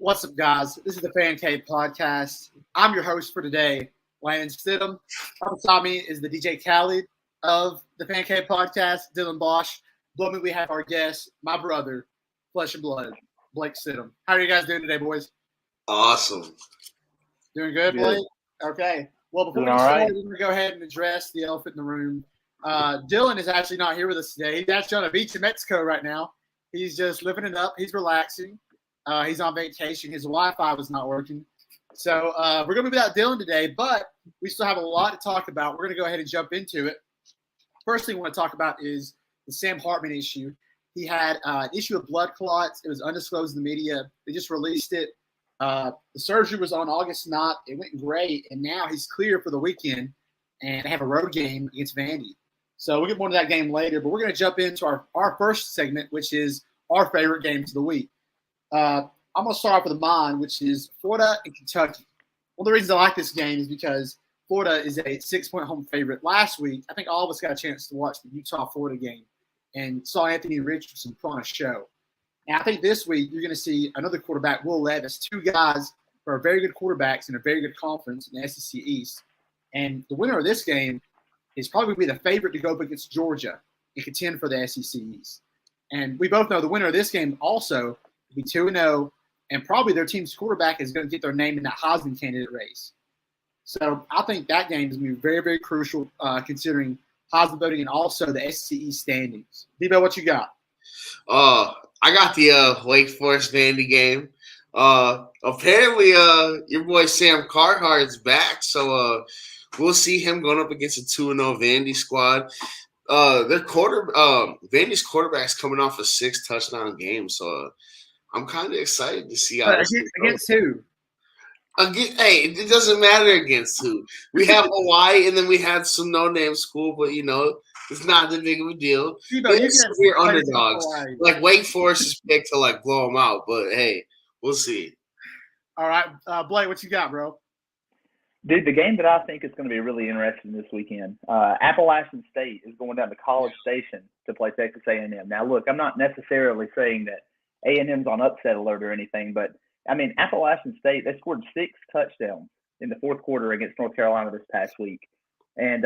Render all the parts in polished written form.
What's up, guys? This is the Fan Cave Podcast. I'm your host for today, Landon Stidham. Beside me is the DJ Khaled of the Fan Cave Podcast, Dylan Bosch. Below me, we have our guest, my brother, Flesh and Blood, Blake Stidham. How are you guys doing today, boys? Awesome. Doing good, Blake? Okay. Well, before we start, we're going to go ahead and address the elephant in the room. Dylan is actually not here with us today. He's actually on a beach in Mexico right now. He's just living it up. He's relaxing. He's on vacation. His Wi-Fi was not working. So we're going to be without Dylan today, but we still have a lot to talk about. We're going to go ahead and jump into it. First thing we want to talk about is the Sam Hartman issue. He had an issue of blood clots. It was undisclosed in the media. They just released it. The surgery was on August 9th. It went great, and now he's clear for the weekend, and they have a road game against Vandy. So we'll get more to that game later, but we're going to jump into our first segment, which is our favorite games of the week. I'm going to start off with mine, which is Florida and Kentucky. One of the reasons I like this game is because Florida is a 6-point home favorite. Last week, I think all of us got a chance to watch the Utah-Florida game and saw Anthony Richardson put on a show. And I think this week you're going to see another quarterback, Will Levis, two guys who are very good quarterbacks in a very good conference in the SEC East. And the winner of this game is probably going to be the favorite to go up against Georgia and contend for the SEC East. And we both know the winner of this game also – be 2-0, and probably their team's quarterback is going to get their name in that Heisman candidate race. So I think that game is going to be very, very crucial considering Heisman voting and also the SEC standings. Debo, what you got? I got the Wake Forest Vandy game. Apparently, your boy Sam Carhart's back, so we'll see him going up against a 2-0 Vandy squad. Vandy's quarterback's coming off a 6-touchdown game, so I'm kind of excited to see how against who? Hey, it doesn't matter against who. We have Hawaii, and then we had some no-name school, but it's not that big of a deal. We're underdogs. Like Wake Forest is picked to blow them out, but hey, we'll see. All right, Blake, what you got, bro? Dude, the game that I think is going to be really interesting this weekend, Appalachian State is going down to College Station to play Texas A&M. Now, look, I'm not necessarily saying that A&M's on upset alert or anything, but, I mean, Appalachian State, they scored 6 touchdowns in the fourth quarter against North Carolina this past week. And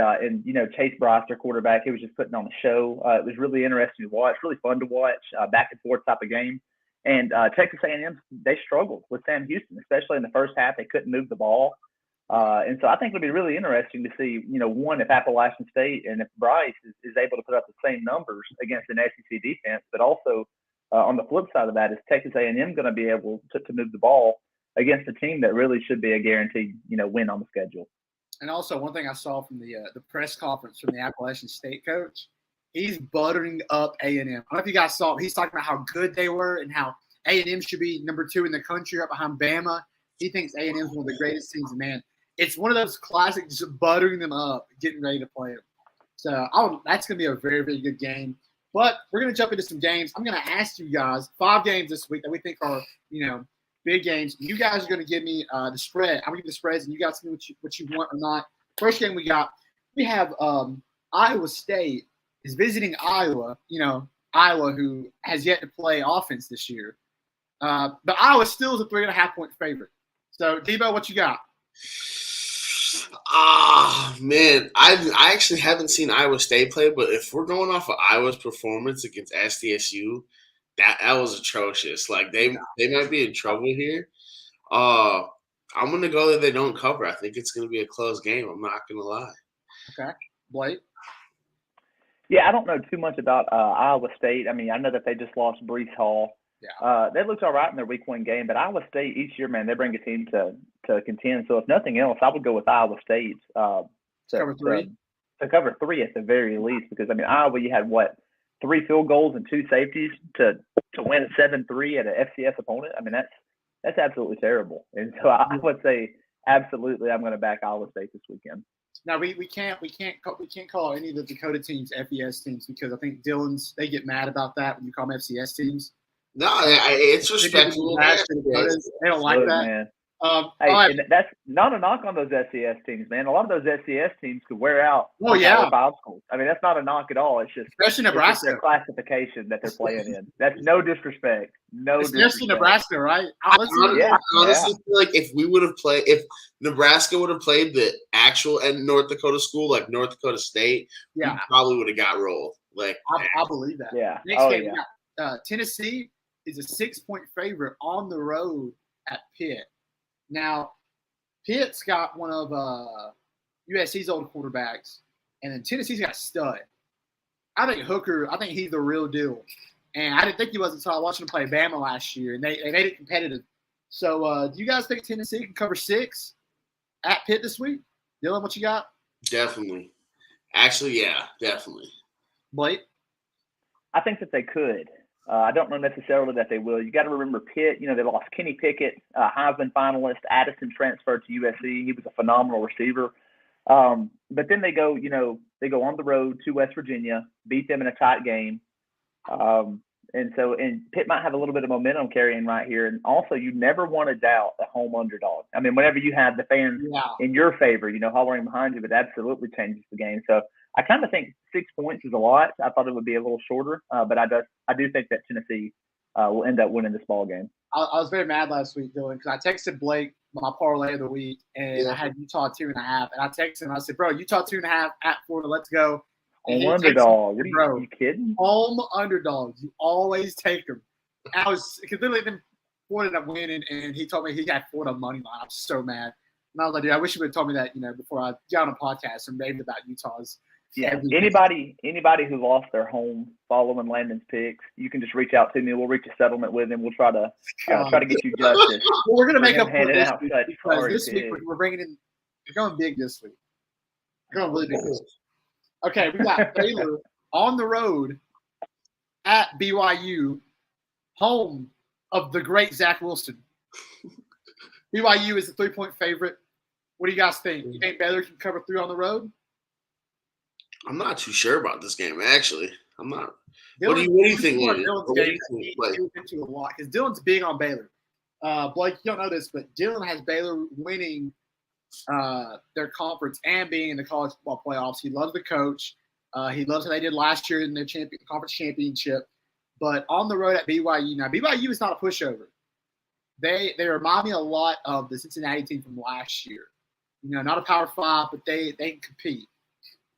Chase Bryce, their quarterback, he was just putting on a show. It was really interesting to watch, really fun to watch, back and forth type of game. And Texas A&M, they struggled with Sam Houston, especially in the first half. They couldn't move the ball. And so I think it'll be really interesting to see, one, if Appalachian State and if Bryce is able to put up the same numbers against an SEC defense, but also on the flip side of that, is Texas A&M going to be able to move the ball against a team that really should be a guaranteed, win on the schedule. And also one thing I saw from the press conference from the Appalachian State coach, he's buttering up A&M. I don't know if you guys saw it. He's talking about how good they were and how A&M should be number 2 in the country right behind Bama. He thinks A&M is one of the greatest teams, man. It's one of those classic, just buttering them up, getting ready to play them. So that's going to be a very, very good game. But we're going to jump into some games. I'm going to ask you guys 5 games this week that we think are, big games. You guys are going to give me the spread. I'm going to give the spreads, and you guys tell me what you want or not. First game we have Iowa State is visiting Iowa. Iowa, who has yet to play offense this year. But Iowa still is a 3.5-point favorite. So, Debo, what you got? Man, I actually haven't seen Iowa State play, but if we're going off of Iowa's performance against SDSU, that was atrocious. They might be in trouble here. I'm gonna go that they don't cover. I think it's gonna be a close game. I'm not gonna lie. Okay, Blake. Yeah, I don't know too much about Iowa State. I mean, I know that they just lost Breece Hall. Yeah. They looked all right in their week 1 game, but Iowa State each year, man, they bring a team to contend. So if nothing else, I would go with Iowa State to cover 3. To cover 3 at the very least, because I mean Iowa, you had 3 field goals and 2 safeties to win 7-3 at an FCS opponent. I mean that's absolutely terrible. And so I would say absolutely, I'm going to back Iowa State this weekend. Now we can't call any of the Dakota teams FBS teams because I think they get mad about that when you call them FCS teams. No, it's respectable. They don't like that. Man. And that's not a knock on those SCS teams, man. A lot of those SCS teams could wear out. Oh, yeah. Five schools. I mean, that's not a knock at all. It's just especially Nebraska, their classification that they're playing in. That's no disrespect. Especially Nebraska, right? I honestly feel like if Nebraska would have played the actual North Dakota school, like North Dakota State, we probably would have got rolled. Like I believe that. Yeah. Next game, we got Tennessee is a 6-point favorite on the road at Pitt. Now, Pitt's got one of USC's old quarterbacks, and then Tennessee's got stud. I think Hooker, he's the real deal. And I didn't think he was until I watched him play Bama last year, and they made it competitive. So do you guys think Tennessee can cover 6 at Pitt this week? Dylan, what you got? Definitely. Actually, yeah, definitely. Blake? I think that they could. I don't know necessarily that they will. You got to remember Pitt. They lost Kenny Pickett, Heisman finalist. Addison transferred to USC. He was a phenomenal receiver. But then they go on the road to West Virginia, beat them in a tight game. And Pitt might have a little bit of momentum carrying right here. And also, you never want to doubt the home underdog. I mean, whenever you have the fans in your favor, hollering behind you, it absolutely changes the game. So I kind of think 6 points is a lot. I thought it would be a little shorter, but I do think that Tennessee will end up winning this ball game. I was very mad last week, Dylan, because I texted Blake my parlay of the week, and I had Utah 2.5, and I texted him. I said, "Bro, Utah 2.5 at Florida. Let's go." Home underdog. Are you kidding? Home underdogs. You always take them. I was because literally then Florida ended up winning, and he told me he had Florida money line. I was so mad, and I was like, "Dude, I wish you would have told me that, before I got on a podcast and maybe about Utah's." Yeah. Anybody who lost their home following Landon's picks, you can just reach out to me. We'll reach a settlement with him. We'll try to get you justice. Well, we're gonna make up for this week because this week we're bringing in. We're going big this week. We're going really big this week. Okay, we got Baylor on the road at BYU, home of the great Zach Wilson. BYU is a 3-point favorite. What do you guys think? You think Baylor can cover 3 on the road? I'm not too sure about this game, actually. I'm not. What do you think, Lenny? Into a lot because Dylan's big on Baylor. Blake, you don't know this, but Dylan has Baylor winning their conference and being in the college football playoffs. He loves the coach. He loves how they did last year in their conference championship. But on the road at BYU, now BYU is not a pushover. They remind me a lot of the Cincinnati team from last year. Not a Power 5, but they can compete.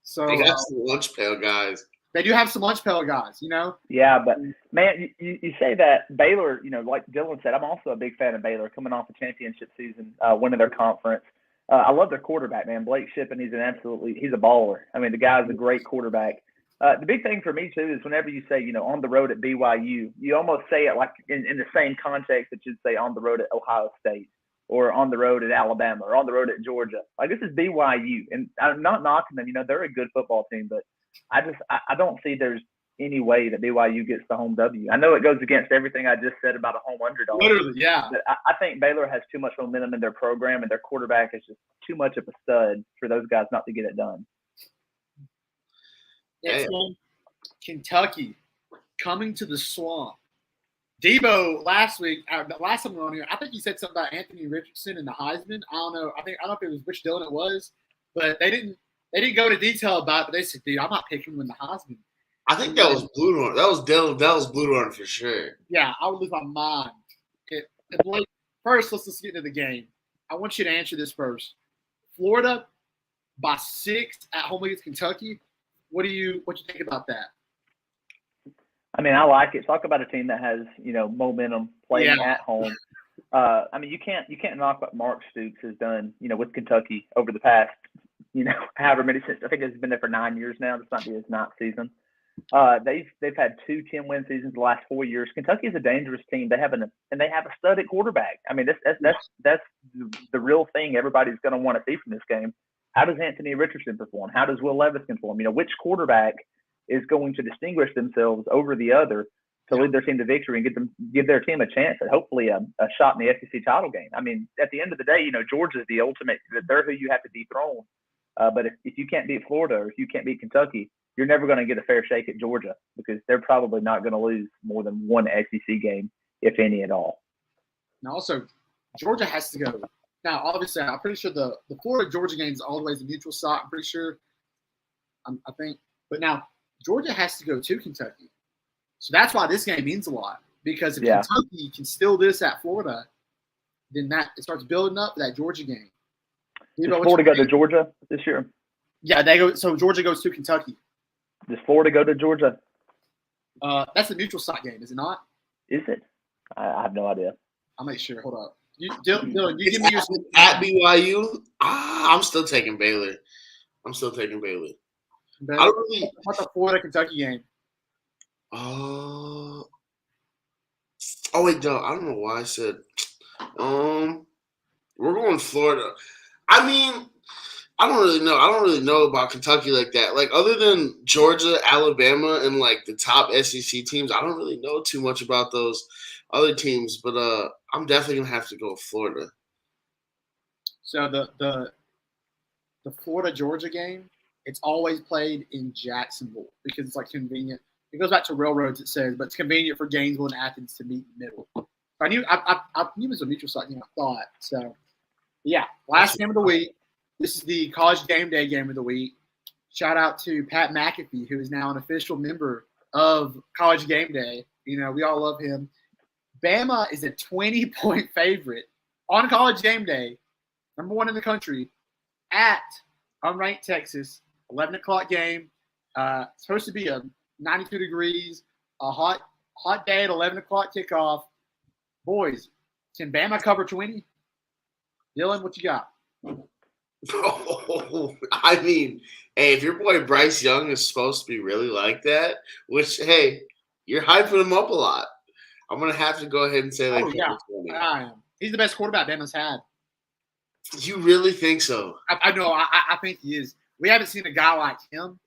So they got some lunch pail guys. They do have some lunch pail guys, Yeah, but man, you say that Baylor, like Dylan said, I'm also a big fan of Baylor coming off a championship season, winning their conference. I love their quarterback, man. Blake Shippen, he's a baller. I mean, the guy's a great quarterback. The big thing for me too is whenever you say, on the road at BYU, you almost say it like in the same context that you'd say on the road at Ohio State, or on the road at Alabama, or on the road at Georgia. Like, this is BYU, and I'm not knocking them. They're a good football team, but I don't see there's any way that BYU gets the home W. I know it goes against everything I just said about a home underdog. Literally, yeah. But I think Baylor has too much momentum in their program, and their quarterback is just too much of a stud for those guys not to get it done. Next one, Kentucky coming to the Swamp. Debo last week, the last time we were on here, I think he said something about Anthony Richardson and the Heisman. I don't know. I don't know if it was which Dylan it was, but they didn't go into detail about it. But they said, "Dude, I'm not picking him in the Heisman." I think that was Blue Horn. That was Dylan. That was Blue Horn for sure. Yeah, I would lose my mind. Blake, first, let's get into the game. I want you to answer this first. Florida by 6 at home against Kentucky. What you think about that? I mean, I like it. Talk about a team that has, momentum playing at home. I mean, you can't knock what Mark Stoops has done, with Kentucky over the past, however many since I think it's been there for 9 years now. This might be his 9th season. They've had 2 10-win seasons the last 4 years. Kentucky is a dangerous team. They have a studded quarterback. I mean, that's the real thing everybody's going to want to see from this game. How does Anthony Richardson perform? How does Will Levis perform? Which quarterback is going to distinguish themselves over the other to lead their team to victory and give their team a chance at hopefully a shot in the SEC title game. I mean, at the end of the day, Georgia's the ultimate. They're who you have to dethrone. But if you can't beat Florida or if you can't beat Kentucky, you're never going to get a fair shake at Georgia because they're probably not going to lose more than one SEC game, if any at all. And also, Georgia has to go Now, obviously, I'm pretty sure the Florida Georgia game is always a neutral site. I'm pretty sure. I think, but now Georgia has to go to Kentucky, so that's why this game means a lot. Because if Kentucky can steal this at Florida, then it starts building up for that Georgia game. Does Florida go to Georgia this year? Yeah, they go. So Georgia goes to Kentucky. Does Florida go to Georgia? That's a neutral site game, is it not? Is it? I have no idea. I'll make sure. Hold up. Dylan, you give me your at BYU. I'm still taking Baylor. I don't really. What's the Florida Kentucky game? Oh wait, no, I don't know why I said. We're going Florida. I mean, I don't really know. I don't really know about Kentucky like that. Like, other than Georgia, Alabama, and like the top SEC teams, I don't really know too much about those other teams. But I'm definitely gonna have to go with Florida. So the Florida Georgia game, it's always played in Jacksonville because it's like convenient. It goes back to railroads, it says, but it's convenient for Gainesville and Athens to meet in the middle. I knew it was a neutral site game, I thought. So, yeah, last game of the week. This is the College Game Day game of the week. Shout out to Pat McAfee, who is now an official member of College Game Day. You know, we all love him. Bama is a 20-point favorite on College Game Day, number 1 in the country, at unranked Texas. 11 o'clock game. It's supposed to be 92 degrees, a hot day at 11 o'clock kickoff. Boys, can Bama cover 20? Dylan, what you got? Oh, I mean, hey, if your boy Bryce Young is supposed to be really like that, which, hey, you're hyping him up a lot, I'm going to have to go ahead and say I am. He's the best quarterback Bama's had. You really think so? I know. I think he is. We haven't seen a guy like him.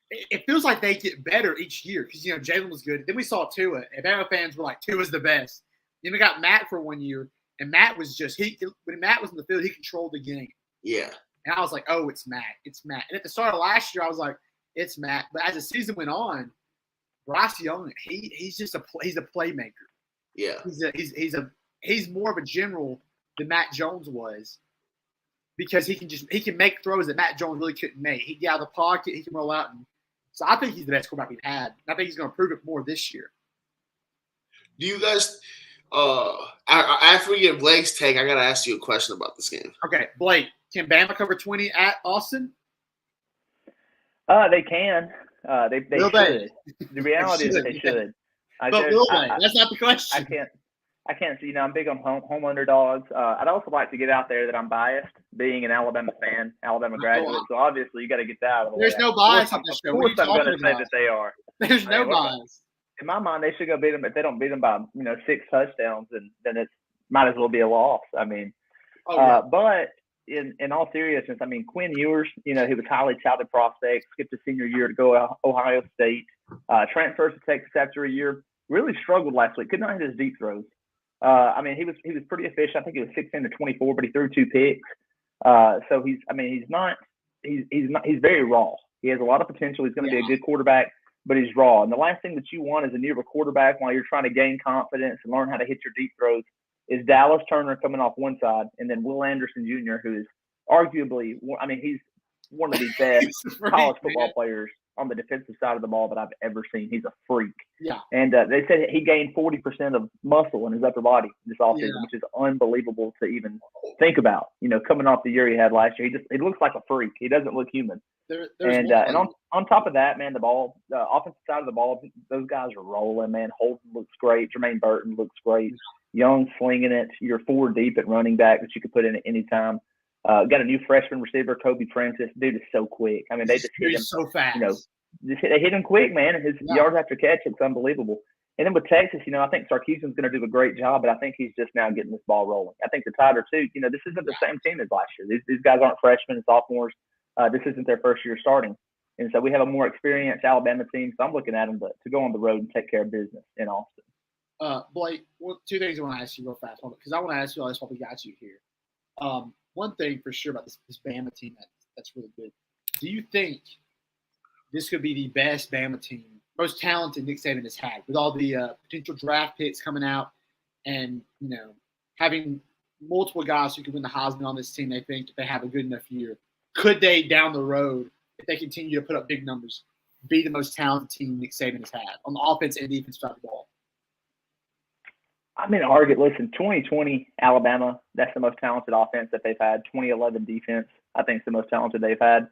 It feels like they get better each year because, you know, Jalen was good. Then we saw Tua, and Bama fans were like, Tua's the best. Then we got Matt for 1 year, and Matt was just when Matt was in the field, he controlled the game. Yeah. And I was like, oh, it's Matt. It's Matt. And at the start of last year, I was like, it's Matt. But as the season went on, Bryce Young, he's just he's a playmaker. Yeah. He's more of a general than Matt Jones was. Because he can make throws that Matt Jones really couldn't make. He can get out of the pocket, he can roll out. So I think he's the best quarterback we've had. I think he's going to prove it more this year. Do you guys after we get Blake's take, I got to ask you a question about this game. Okay, Blake, can Bama cover 20 at Austin? They can. They should. The reality is they should. Will they? That's not the question. I can't see. You know, I'm big on home underdogs. I'd also like to get out there that I'm biased, being an Alabama fan, Alabama graduate. So obviously, you got to get that out of the way. There's no bias on this show. Of course, I'm going to say that they are. There's no bias. In my mind, they should go beat them. If they don't beat them by 6 touchdowns, then it might as well be a loss. I mean, but in all seriousness, I mean, Quinn Ewers, he was a highly touted prospect, skipped a senior year to go to Ohio State, transfers to Texas after a year, really struggled last week, could not hit his deep throws. I mean, he was pretty efficient. I think he was 16 to 24, but he threw 2 picks. So he's very raw. He has a lot of potential. He's going to be a good quarterback, but he's raw. And the last thing that you want as a newer quarterback while you're trying to gain confidence and learn how to hit your deep throws is Dallas Turner coming off one side, and then Will Anderson Jr., who is arguably, he's one of the best college football players on the defensive side of the ball that I've ever seen. He's a freak. Yeah. And they said he gained 40% of muscle in his upper body this offseason, which is unbelievable to even think about. Coming off the year he had last year, he looks like a freak. He doesn't look human. And on top of that, man, the offensive side of the ball, those guys are rolling, man. Holden looks great. Jermaine Burton looks great. Young slinging it. You're 4 deep at running back that you could put in at any time. Got a new freshman receiver, Kobe Francis. Dude is so quick. I mean, they just hit him so fast. They hit him quick, man. His yards after catch, it's unbelievable. And then with Texas, I think Sarkisian's going to do a great job, but I think he's just now getting this ball rolling. I think the Tiger too. This isn't the same team as last year. These guys aren't freshmen and sophomores. This isn't their first year starting, and so we have a more experienced Alabama team. So I'm looking at them to go on the road and take care of business in Austin. Blake, 2 things I want to ask you real fast, because I want to ask you all this while we got you here. One thing for sure about this Bama team that's really good. Do you think this could be the best Bama team, most talented Nick Saban has had, with all the potential draft picks coming out, and having multiple guys who could win the Heisman on this team. They think if they have a good enough year, could they down the road, if they continue to put up big numbers, be the most talented team Nick Saban has had on the offense and defense side of the ball? I mean, listen, 2020 Alabama, that's the most talented offense that they've had. 2011 defense, I think, is the most talented they've had.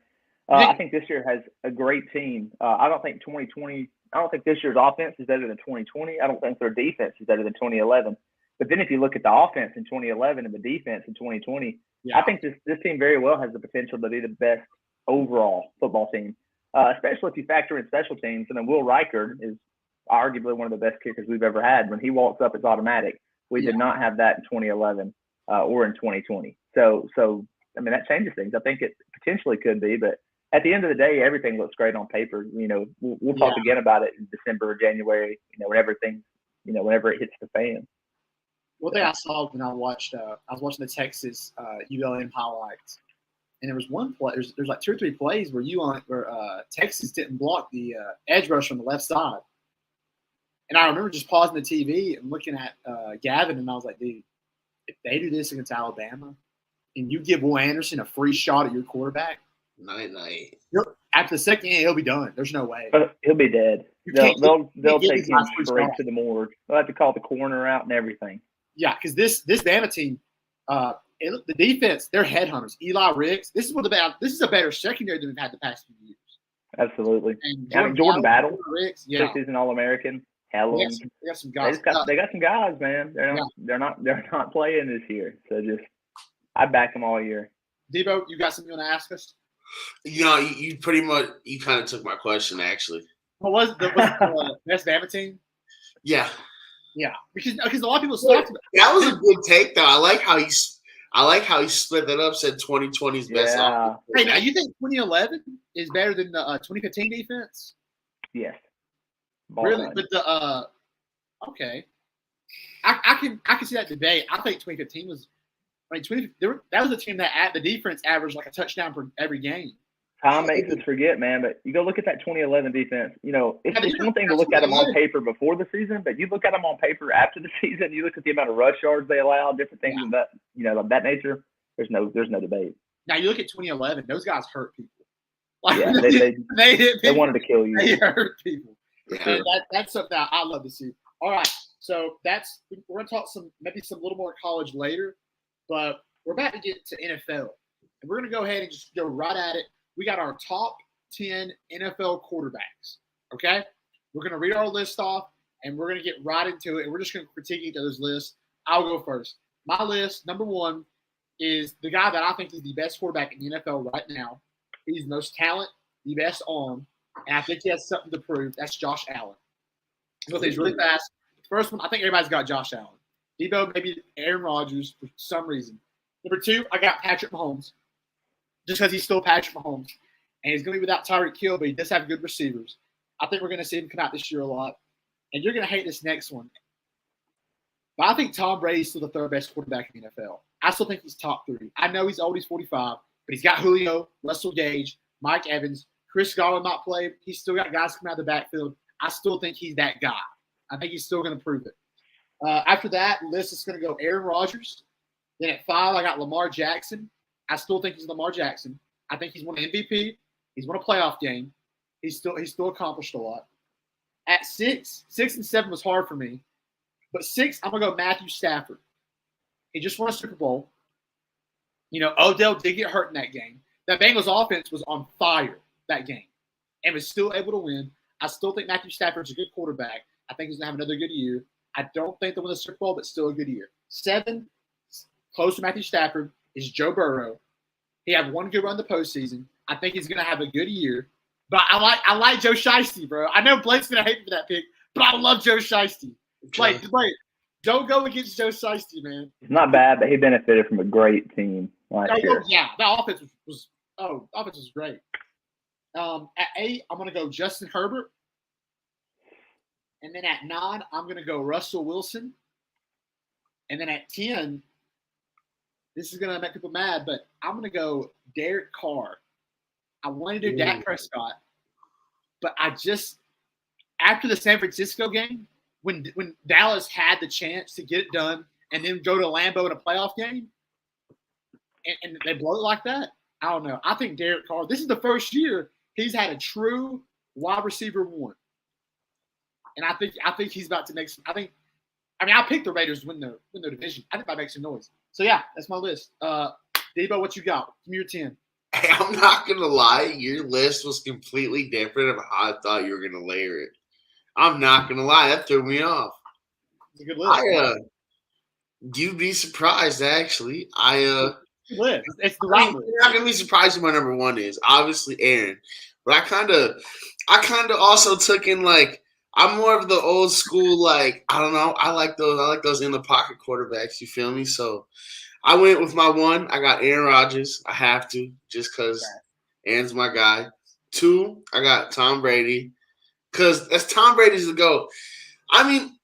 I think this year has a great team. I don't think this year's offense is better than 2020. I don't think their defense is better than 2011. But then if you look at the offense in 2011 and the defense in 2020, I think this team very well has the potential to be the best overall football team, especially if you factor in special teams. And then Will Riker is arguably one of the best kickers we've ever had. When he walks up, it's automatic. We did not have that in 2011 or in 2020. So I mean, that changes things. I think it potentially could be, but at the end of the day, everything looks great on paper. We'll talk again about it in December or January, whenever it hits the fan. One thing I saw when I was watching the Texas ULM highlights, and there was one play. There's like 2 or 3 plays where Texas didn't block the edge rush on the left side, and I remember just pausing the TV and looking at Gavin, and I was like, dude, if they do this against Alabama, and you give Will Anderson a free shot at your quarterback, night. After the second inning, he'll be done. There's no way. He'll be dead. They'll take him straight to the morgue. They'll have to call the corner out and everything. Yeah, because this Bama team, the defense, they're headhunters. Eli Riggs, this is a better secondary than we've had the past few years. Absolutely. And Jordan Battle, Riggs, an All-American. Helen. They got some guys. They got some guys, man. They're not playing this year. So I back them all year. Debo, you got something you want to ask us? You kind of took my question, actually. What was the best Bama team? Yeah, because a lot of people talked about that was a good take, though. I like how he split that up. Said 2020's best. Yeah. Hey, now you think 2011 is better than the 2015 defense? Yes. Really, but okay, I can see that debate. I think 2015 was. That was a team that the defense averaged like a touchdown per every game. Time makes us forget, man. But you go look at that 2011 defense. It's one thing to look at them on paper before the season, but you look at them on paper after the season. You look at the amount of rush yards they allow, different things of that, of that nature. There's no debate. Now you look at 2011; those guys hurt people. They wanted to kill you. They hurt people. Yeah. That's something that I love to see. All right, so we're going to talk maybe some little more college later. But we're about to get to NFL, and we're going to go ahead and just go right at it. We got our top 10 NFL quarterbacks, okay? We're going to read our list off, and we're going to get right into it, and we're just going to critique each other's lists. I'll go first. My list, number 1, is the guy that I think is the best quarterback in the NFL right now. He's the most talent, the best arm, and I think he has something to prove. That's Josh Allen. Go things really fast. First one, I think everybody's got Josh Allen. Debo, maybe Aaron Rodgers for some reason. Number 2, I got Patrick Mahomes, just because he's still Patrick Mahomes. And he's going to be without Tyreek Hill, but he does have good receivers. I think we're going to see him come out this year a lot. And you're going to hate this next one. But I think Tom Brady's still the 3rd best quarterback in the NFL. I still think he's top 3. I know he's old, he's 45, but he's got Julio, Russell Gage, Mike Evans, Chris Godwin might play. He's still got guys coming out of the backfield. I still think he's that guy. I think he's still going to prove it. After that, list is going to go Aaron Rodgers. Then at 5, I got Lamar Jackson. I still think he's Lamar Jackson. I think he's won an MVP. He's won a playoff game. He's still accomplished a lot. At 6 and 7 was hard for me. But 6, I'm going to go Matthew Stafford. He just won a Super Bowl. Odell did get hurt in that game. That Bengals offense was on fire that game and was still able to win. I still think Matthew Stafford's a good quarterback. I think he's going to have another good year. I don't think they'll win the Super Bowl, but still a good year. 7, close to Matthew Stafford, is Joe Burrow. He had one good run in the postseason. I think he's going to have a good year. But I like Joe Shiesty, bro. I know Blake's going to hate me for that pick, but I love Joe Shiesty. Blake, don't go against Joe Shiesty, man. It's not bad, but he benefited from a great team last year. Yeah, that offense was great. At 8, I'm going to go Justin Herbert. And then at 9, I'm going to go Russell Wilson. And then at 10, this is going to make people mad, but I'm going to go Derek Carr. I wanted to do Dak Prescott, but after the San Francisco game, when Dallas had the chance to get it done, and then go to Lambeau in a playoff game, and they blow it like that. I don't know. I think Derek Carr. This is the first year he's had a true wide receiver one, and I think he's about to make some. I picked the Raiders to win their division. I think that makes some noise. So yeah, that's my list. Debo, what you got? Give me your 10. Hey, I'm not gonna lie, your list was completely different of how I thought you were gonna layer it. I'm not gonna lie, that threw me off. It's a good list. You'd be surprised actually. It's the right list. You're not gonna be surprised who my number one is. Obviously Aaron. But I kinda also took in like I'm more of the old school, like, I don't know. I like those in the pocket quarterbacks, you feel me? So I went with my one. I got Aaron Rodgers. I have to, just because Aaron's my guy. 2, I got Tom Brady. Because that's Tom Brady's the GOAT. I mean,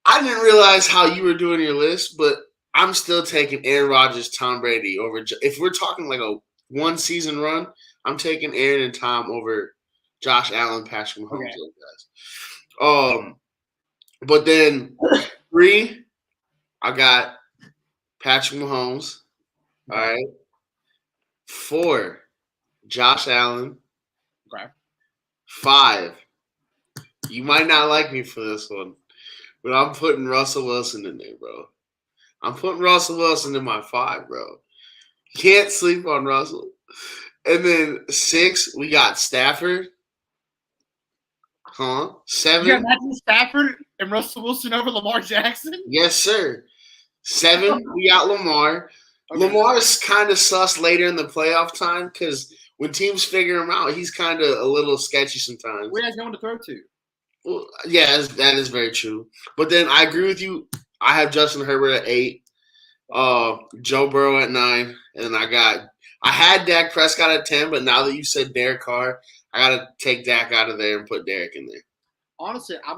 I didn't realize how you were doing your list, but I'm still taking Aaron Rodgers, Tom Brady over. If we're talking like a one-season run, I'm taking Aaron and Tom over Josh Allen, Patrick Mahomes, those guys. But then 3, I got Patrick Mahomes. All right. 4, Josh Allen. Okay. 5, you might not like me for this one, but I'm putting Russell Wilson in there, bro. I'm putting Russell Wilson in my 5, bro. Can't sleep on Russell. And then 6, we got Stafford. 7. You got Matthew Stafford and Russell Wilson over Lamar Jackson? Yes, sir. 7, we got Lamar. Okay. Lamar's kind of sus later in the playoff time because when teams figure him out, he's kind of a little sketchy sometimes. Where has no one to throw to? Well, yeah, that is very true. But then I agree with you. I have Justin Herbert at 8, Joe Burrow at 9, and then I had Dak Prescott at 10, but now that you said Derek Carr, I got to take Dak out of there and put Derek in there. Honestly, I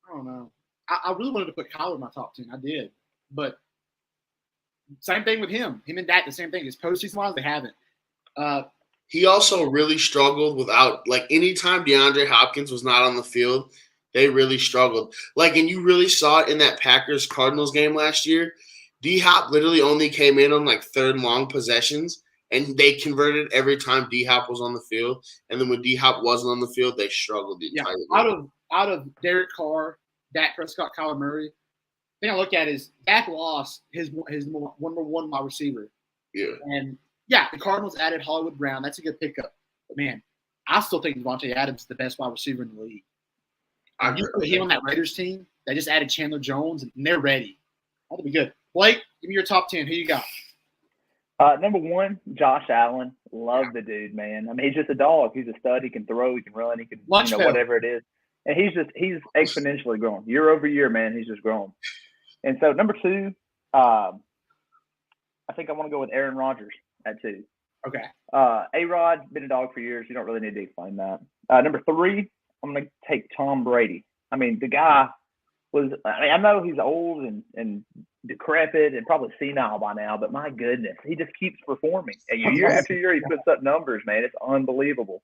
don't know. I really wanted to put Kyler in my top 10. I did. But same thing with him. Him and Dak, the same thing. His postseason-wise, they haven't. He also really struggled without – like, anytime DeAndre Hopkins was not on the field, they really struggled. Like, and you really saw it in that Packers-Cardinals game last year. D-Hop literally only came in on, like, third and long possessions. And they converted every time D-Hop was on the field. And then when D-Hop wasn't on the field, they struggled the entire game. Out of Derek Carr, Dak Prescott, Kyler Murray, the thing I look at is Dak lost his number one wide receiver. Yeah. And, yeah, the Cardinals added Hollywood Brown. That's a good pickup. But, man, I still think Devontae Adams is the best wide receiver in the league. You put him on that Raiders team, they just added Chandler Jones, and they're ready. That'll be good. Blake, give me your top 10. Who you got? Number 1, Josh Allen. Love the dude, man. I mean, he's just a dog. He's a stud. He can throw. He can run. He can, whatever it is. And he's exponentially growing. Year over year, man, he's just growing. And so, number 2, I think I want to go with Aaron Rodgers at 2. Okay. A-Rod, been a dog for years. You don't really need to explain that. Number 3, I'm going to take Tom Brady. I mean, the guy was – I know he's old and decrepit and probably senile by now, but my goodness, he just keeps performing. And year after year, he puts up numbers, man. It's unbelievable.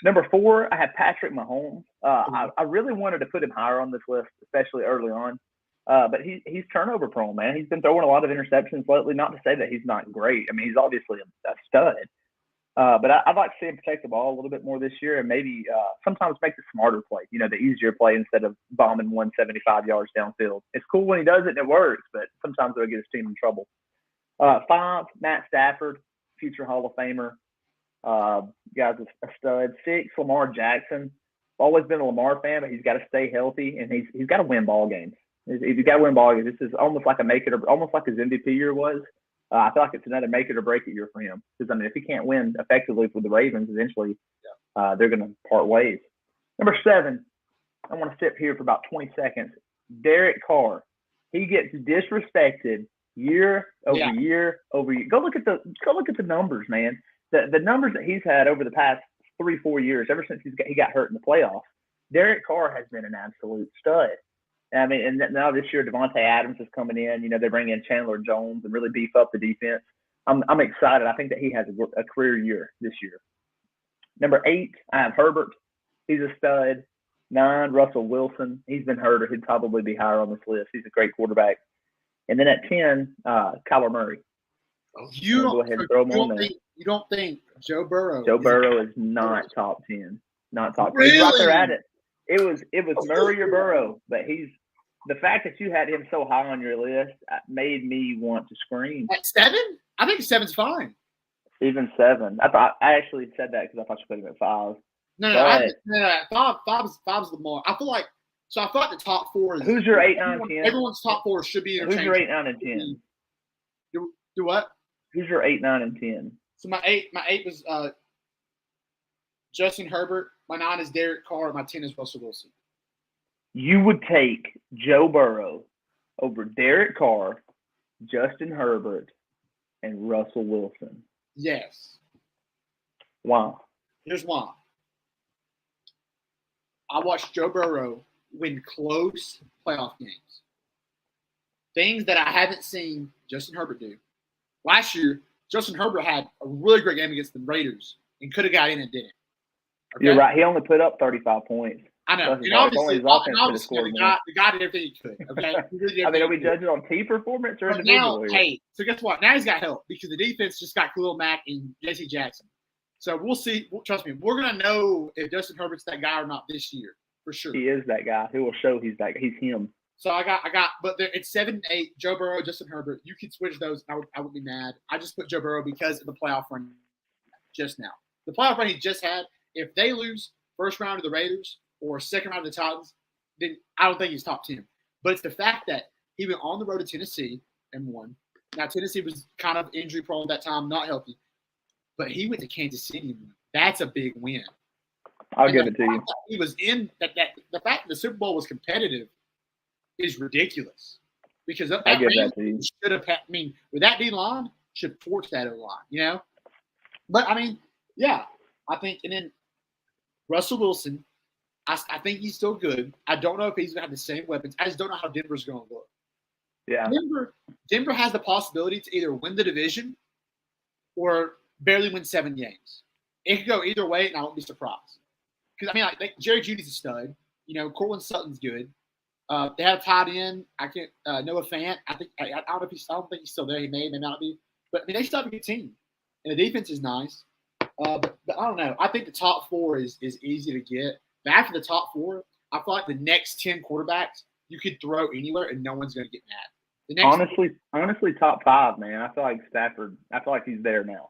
Number 4, I have Patrick Mahomes. I really wanted to put him higher on this list, especially early on. But he's turnover prone, man. He's been throwing a lot of interceptions lately. Not to say that he's not great. I mean, he's obviously a stud. But I'd like to see him protect the ball a little bit more this year and maybe sometimes make the smarter play, the easier play instead of bombing 175 yards downfield. It's cool when he does it and it works, but sometimes it'll get his team in trouble. 5, Matt Stafford, future Hall of Famer. Guy's a stud. 6, Lamar Jackson. Always been a Lamar fan, but he's got to stay healthy and he's got to win ball games. If you got to win ball games, this is almost like almost like his MVP year was. I feel like it's another make it or break it year for him. Because, I mean, if he can't win effectively with the Ravens, eventually they're going to part ways. Number 7, I want to sit here for about 20 seconds. Derek Carr. He gets disrespected year over year over year. Go look at the numbers, man. The numbers that he's had over the past 3-4 years, ever since he got hurt in the playoffs, Derek Carr has been an absolute stud. I mean, and now this year, Devontae Adams is coming in. They bring in Chandler Jones and really beef up the defense. I'm excited. I think that he has a career year this year. Number 8, I have Herbert. He's a stud. 9, Russell Wilson. He's been hurt, or he'd probably be higher on this list. He's a great quarterback. And then at 10, Kyler Murray. You go ahead and throw him on there. You don't think Joe Burrow? Joe Burrow is not top 10. Not top 10. Really? He's right there at it. It was Murray or Burrow, but the fact that you had him so high on your list made me want to scream. At 7? I think 7's fine. Even 7. I actually said that because I thought you put him at 5. No. 5's Lamar. I feel like the top 4 is. Who's your 8, 9, 10? Everyone's top 4 should be interchangeable. Who's your 8, 9, and 10? Do what? Who's your 8, 9, and 10? So my 8 was Justin Herbert. My 9 is Derek Carr. My 10 is Russell Wilson. You would take Joe Burrow over Derek Carr, Justin Herbert, and Russell Wilson. Yes. Why? Here's why. I watched Joe Burrow win close playoff games. Things that I haven't seen Justin Herbert do. Last year, Justin Herbert had a really great game against the Raiders and could have got in and didn't. Okay? You're right. He only put up 35 points. I know. And obviously the guy did everything he could. Okay. Are we judging on team performance or individual? So guess what? Now he's got help because the defense just got Khalil Mack and J.C. Jackson. So we'll see. Trust me, we're gonna know if Justin Herbert's that guy or not this year for sure. He is that guy. Who will show he's that guy. He's him. So I got, but it's 7 and 8. Joe Burrow, Justin Herbert. You could switch those. I would be mad. I just put Joe Burrow because of the playoff run just now. The playoff run he just had. If they lose first round of the Raiders or second round of the Titans, then I don't think he's top 10. But it's the fact that he went on the road to Tennessee and won. Now Tennessee was kind of injury prone at that time, not healthy. But he went to Kansas City and won. That's a big win. I'll give it to you. He was in that. The fact that the Super Bowl was competitive is ridiculous because that should have. I mean, with that D line, should force that O line, But I mean, yeah, I think, and then Russell Wilson, I think he's still good. I don't know if he's gonna have the same weapons. I just don't know how Denver's gonna look. Yeah, Denver has the possibility to either win the division or barely win 7 games. It could go either way, and I won't be surprised. Because I mean, like Jerry Jeudy's a stud. Cortland Sutton's good. They have tied in. Noah Fant. I don't think he's still there. He may not be. But I mean, they still have a good team, and the defense is nice. But I don't know. I think the top 4 is easy to get. But after the top 4, I feel like the next 10 quarterbacks you could throw anywhere, and no one's going to get mad. Honestly, top 5, man. I feel like Stafford. I feel like he's there now.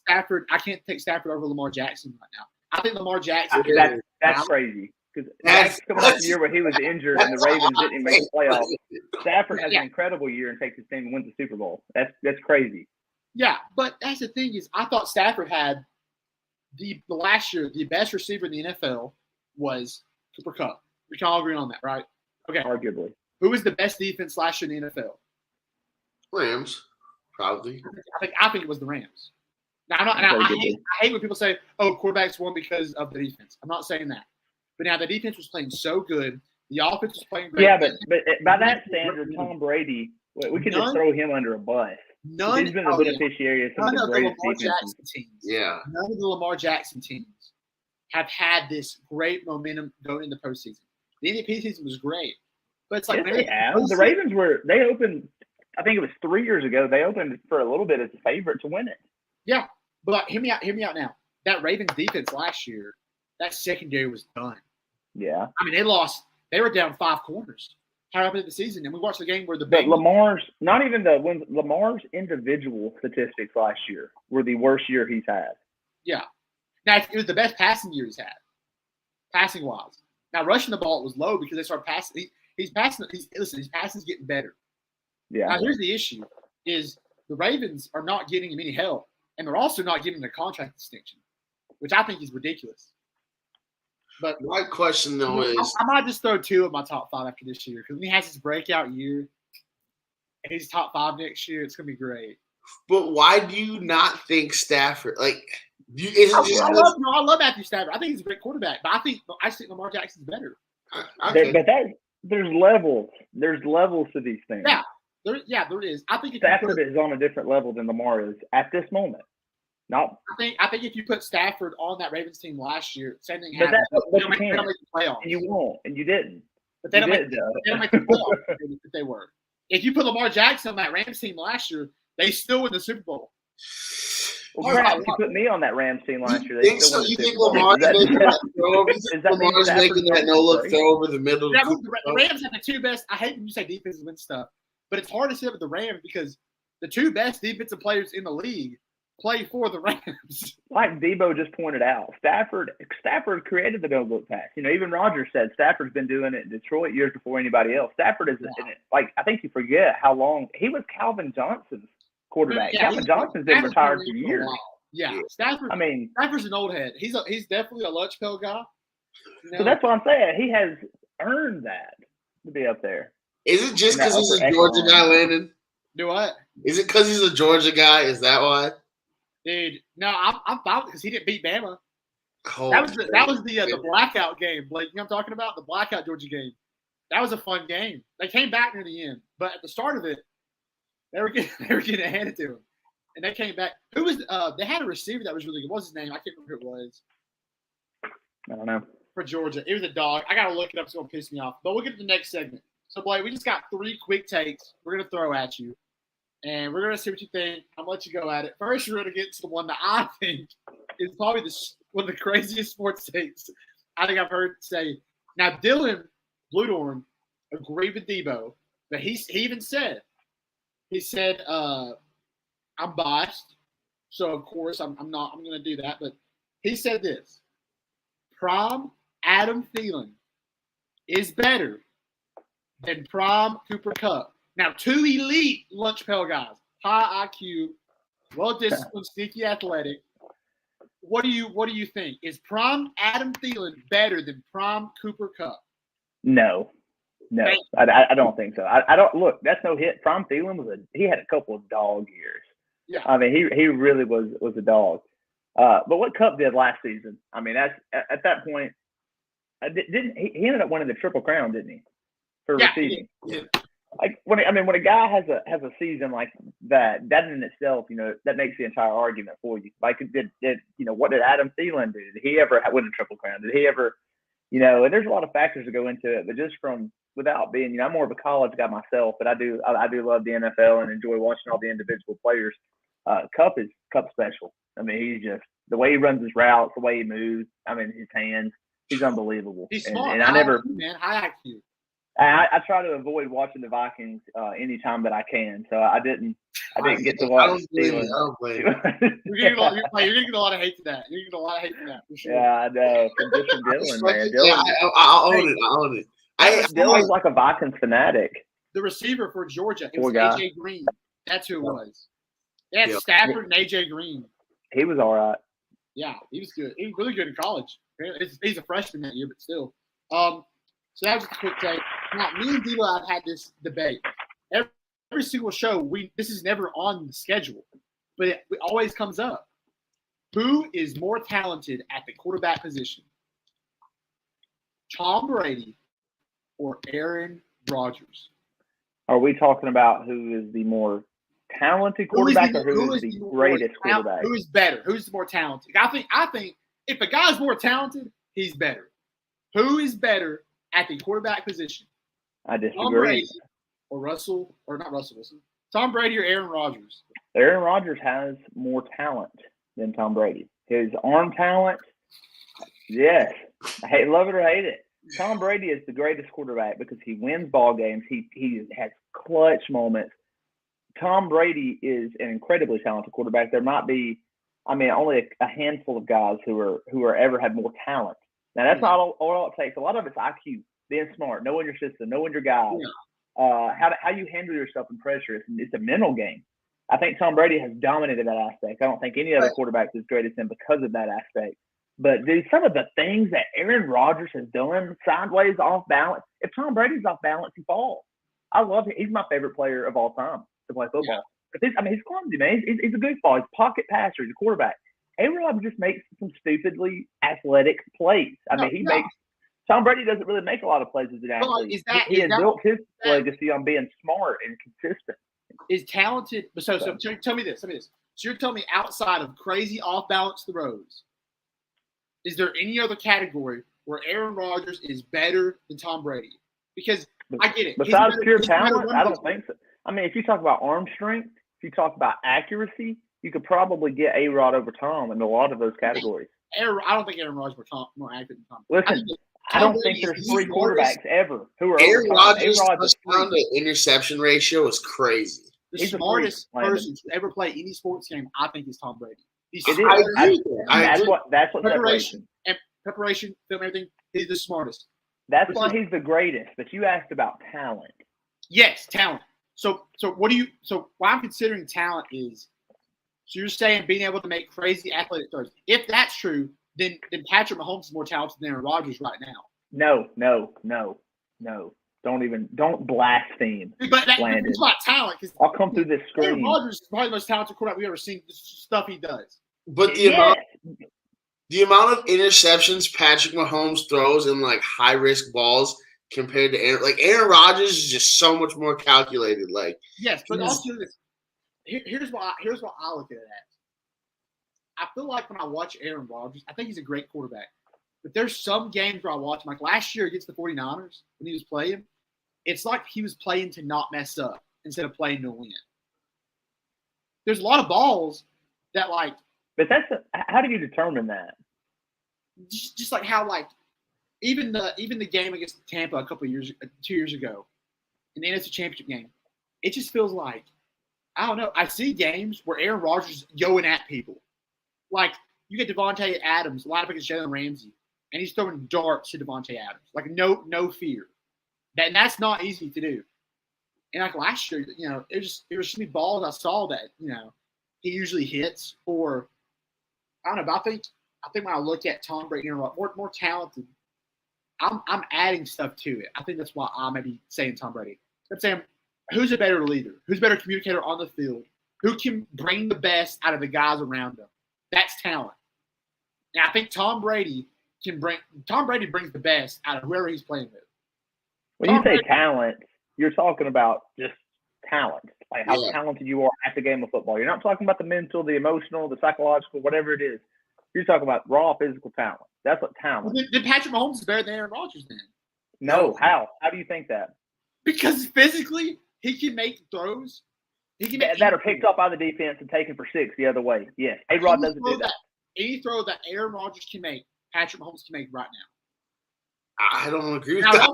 Stafford. I can't take Stafford over Lamar Jackson right now. I think Lamar Jackson. That's crazy. Because coming off the year where he was injured and the Ravens didn't make the playoffs, Stafford has an incredible year and takes his team and wins the Super Bowl. That's crazy. Yeah, but that's the thing is, I thought Stafford had the last year the best receiver in the NFL was Cooper Kupp. We can all agree on that, right? Okay. Arguably. Who was the best defense last year in the NFL? Rams, probably. I think it was the Rams. Now, I hate when people say, "Oh, quarterbacks won because of the defense." I'm not saying that. But now the defense was playing so good, the offense was playing great. Yeah, but by that standard, Tom Brady, we could just throw him under a bus. He's been a beneficiary of some of the greatest defenses. Yeah. None of the Lamar Jackson teams have had this great momentum going into the postseason. The MVP season was great, but it's like the Ravens they opened. I think it was 3 years ago. They opened for a little bit as a favorite to win it. Yeah, but hear me out now. That Ravens defense last year, that secondary was done. Yeah. I mean, they lost. They were down 5 corners. How happened in the season? And we watched the game where Lamar's individual statistics last year were the worst year he's had. Yeah. Now it was the best passing year he's had, passing wise. Now rushing the ball was low because they started passing. He's passing. His passing's getting better. Yeah. Now here's the issue: is the Ravens are not getting him any help, and they're also not giving him a contract extension, which I think is ridiculous. But my question though is, I might just throw 2 of my top 5 after this year because when he has his breakout year, and he's top 5 next year, it's gonna be great. But why do you not think Stafford? I love Matthew Stafford. I think he's a great quarterback, but I think Lamar Jackson's better. Okay. There's levels. There's levels to these things. Yeah, there is. I think Stafford is on a different level than Lamar is at this moment. No, I think if you put Stafford on that Ravens team last year, same thing happened. But you can't. And you won't, and you didn't. But they don't make the playoffs if they were. If you put Lamar Jackson on that Rams team last year, they still win the Super Bowl. Well, crap, if you put me on that Rams team last year, they still won the You Super think Bowl. Lamar's making that throw over? Lamar's making that no-look throw over the middle? Yeah, the Rams have the two best. I hate when you say defenses win stuff, but it's hard to say with the Rams because the two best defensive players in the league play for the Rams. Like Debo just pointed out, Stafford created the no-look pass. Even Rodgers said Stafford's been doing it in Detroit years before anybody else. Stafford is like, I think you forget how long he was Calvin Johnson's quarterback. Yeah, Calvin Johnson's been retired for years. Yeah, Stafford. Stafford's an old head. He's definitely a lunch pail guy. So that's what I'm saying. He has earned that to be up there. Is it just because he's a Georgia guy, Landon? Do what? Is it because he's a Georgia guy? Is that why? Dude, no, I'm fine because he didn't beat Bama. Oh, that was the blackout game, Blake. You know what I'm talking about? The blackout Georgia game. That was a fun game. They came back near the end, but at the start of it, they were getting handed to them, and they came back. Who was? They had a receiver that was really good. What's his name? I can't remember who it was. I don't know. For Georgia, it was a dog. I gotta look it up. It's gonna piss me off. But we'll get to the next segment. So, Blake, we just got 3 quick takes. We're gonna throw at you. And we're going to see what you think. I'm going to let you go at it. First, we're going to get to the one that I think is probably one of the craziest sports takes I think I've heard say. Now, Dylan Bludorn agreed with Debo, but he even said, I'm biased. So, of course, I'm going to do that. But he said this, Prom Adam Thielen is better than Prom Cooper Kupp. Now, 2 elite lunch pail guys, high IQ, well-disciplined, sneaky athletic. What do you think? Is Prom Adam Thielen better than Prom Cooper Kupp? No, I don't think so. I don't look. That's no hit. Prom Thielen he had a couple of dog years. Yeah, I mean he really was a dog. But what Kupp did last season? I mean, that's at that point. Didn't he ended up winning the Triple Crown? Didn't he? For receiving. Yeah. Like when a guy has a season like that in itself, that makes the entire argument for you. Like what did Adam Thielen do? Did he ever win a Triple Crown? Did he ever, and there's a lot of factors that go into it. But just without being, I'm more of a college guy myself, but I do love the NFL and enjoy watching all the individual players. Kupp special. I mean, he's just the way he runs his routes, the way he moves. I mean, his hands. He's unbelievable. He's smart. And I never, high IQ. I try to avoid watching the Vikings anytime that I can, so I didn't get to watch. You're getting a lot of hate to that. You're getting a lot of hate to that. For sure. Yeah, I know. Just from Dylan, man. Yeah, I own it. Dylan's like a Vikings fanatic. The receiver for Georgia, it was AJ Green. That's who it was. They had Stafford and AJ Green. He was all right. Yeah, he was good. He was really good in college. He's a freshman that year, but still. So that was a quick take. Now, me and Debo have had this debate. Every single show, this is never on the schedule, but it always comes up. Who is more talented at the quarterback position? Tom Brady or Aaron Rodgers? Are we talking about who is the more talented quarterback or who is the greatest quarterback? Who is better? Who's more talented? I think if a guy's more talented, he's better. Who is better at the quarterback position? I disagree. Tom Brady or not Russell Wilson. Tom Brady or Aaron Rodgers? Aaron Rodgers has more talent than Tom Brady. His arm talent, yes. Love it or hate it. Tom Brady is the greatest quarterback because he wins ball games. He has clutch moments. Tom Brady is an incredibly talented quarterback. There might be, only a handful of guys who are ever had more talent. Now that's not all it takes. A lot of it's IQ. Being smart, knowing your system, knowing your guys, how you handle yourself in pressure. It's a mental game. I think Tom Brady has dominated that aspect. I don't think any other quarterback is great as him because of that aspect. But dude, some of the things that Aaron Rodgers has done, sideways, off balance. If Tom Brady's off balance, he falls. I love him. He's my favorite player of all time to play football. Yeah. He's clumsy, man. He's a goofball. He's a pocket passer. He's a quarterback. Aaron Rodgers just makes some stupidly athletic plays. Tom Brady doesn't really make a lot of plays as an athlete. He has built his legacy on being smart and consistent. Is talented. So tell me this. So you're telling me outside of crazy off-balance throws, is there any other category where Aaron Rodgers is better than Tom Brady? Because I get it. Besides pure talent, I don't think so. I mean, if you talk about arm strength, if you talk about accuracy, you could probably get A-Rod over Tom in a lot of those categories. I don't think Aaron Rodgers more accurate than Tom. Listen, I don't think there's three quarterbacks ever who are Aaron over Tom. Rodgers' touchdown to interception ratio is crazy. The smartest person to ever play any sports game, I think, is Tom Brady. That's what preparation, film, everything. He's the smartest. That's why he's the greatest. But you asked about talent. Yes, talent. So why I'm considering talent is, so you're saying being able to make crazy athletic throws. If that's true, then Patrick Mahomes is more talented than Aaron Rodgers right now. No. Don't blaspheme. But it's about talent. I'll come through this screen. Aaron Rodgers is probably the most talented quarterback we've ever seen. The stuff he does. But the amount of interceptions Patrick Mahomes throws in like high risk balls compared to Aaron Rodgers is just so much more calculated. Like, yes, but also here's what I look at it as. I feel like when I watch Aaron Rodgers, I think he's a great quarterback. But there's some games where I watch him, like last year against the 49ers when he was playing, it's like he was playing to not mess up instead of playing to win. There's a lot of balls that But how do you determine that? Just like how even the game against Tampa 2 years ago, in the NFC Championship game, it just feels like, I don't know. I see games where Aaron Rodgers is going at people. Like, you get Devontae Adams, a lot of against Jalen Ramsey, and he's throwing darts to Devontae Adams. Like, no fear. And that's not easy to do. And like last year, there was so many balls I saw that, he usually hits, or I don't know, but I think when I look at Tom Brady, more talented, I'm adding stuff to it. I think that's why I may be saying Tom Brady. I'm saying, who's a better leader? Who's a better communicator on the field? Who can bring the best out of the guys around him? That's talent. And I think Tom Brady brings the best out of whoever he's playing with. When you say talent, you're talking about just talent, like how talented you are at the game of football. You're not talking about the mental, the emotional, the psychological, whatever it is. You're talking about raw physical talent. That's what talent. Well, then Patrick Mahomes is better than Aaron Rodgers then. No, how? How do you think that? Because physically, he can make throws. That are picked up by the defense and taken for 6 the other way. Yes, A-Rod doesn't do that. Any throw that Aaron Rodgers can make, Patrick Mahomes can make right now. I don't agree with that.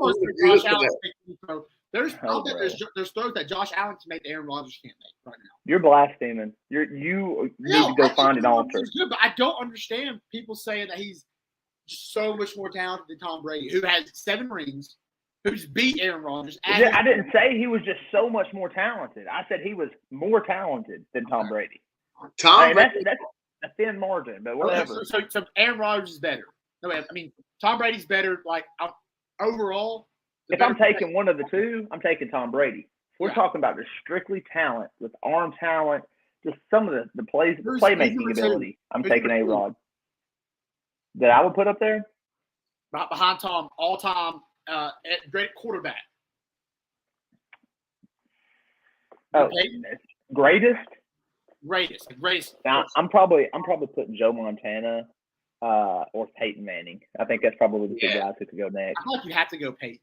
There's throws that Josh Allen can make that Aaron Rodgers can't make right now. You're blaspheming. You need to go find an altar. Good, but I don't understand people saying that he's just so much more talented than Tom Brady, who has 7 rings, who's beat Aaron Rodgers. I didn't say he was just so much more talented. I said he was more talented than Tom Brady. That's a thin margin, but whatever. So Aaron Rodgers is better. No, I mean, Tom Brady's better, overall. If I'm taking one of the two, I'm taking Tom Brady. We're talking about just strictly talent, with arm talent, just some of the playmaking ability. I'm taking A-Rod. That I would put up there? Behind Tom, all-time great quarterback. Oh, greatest? Greatest. Now, I'm probably putting Joe Montana or Peyton Manning. I think that's probably the 2 guys who could go next. I feel like you have to go Peyton.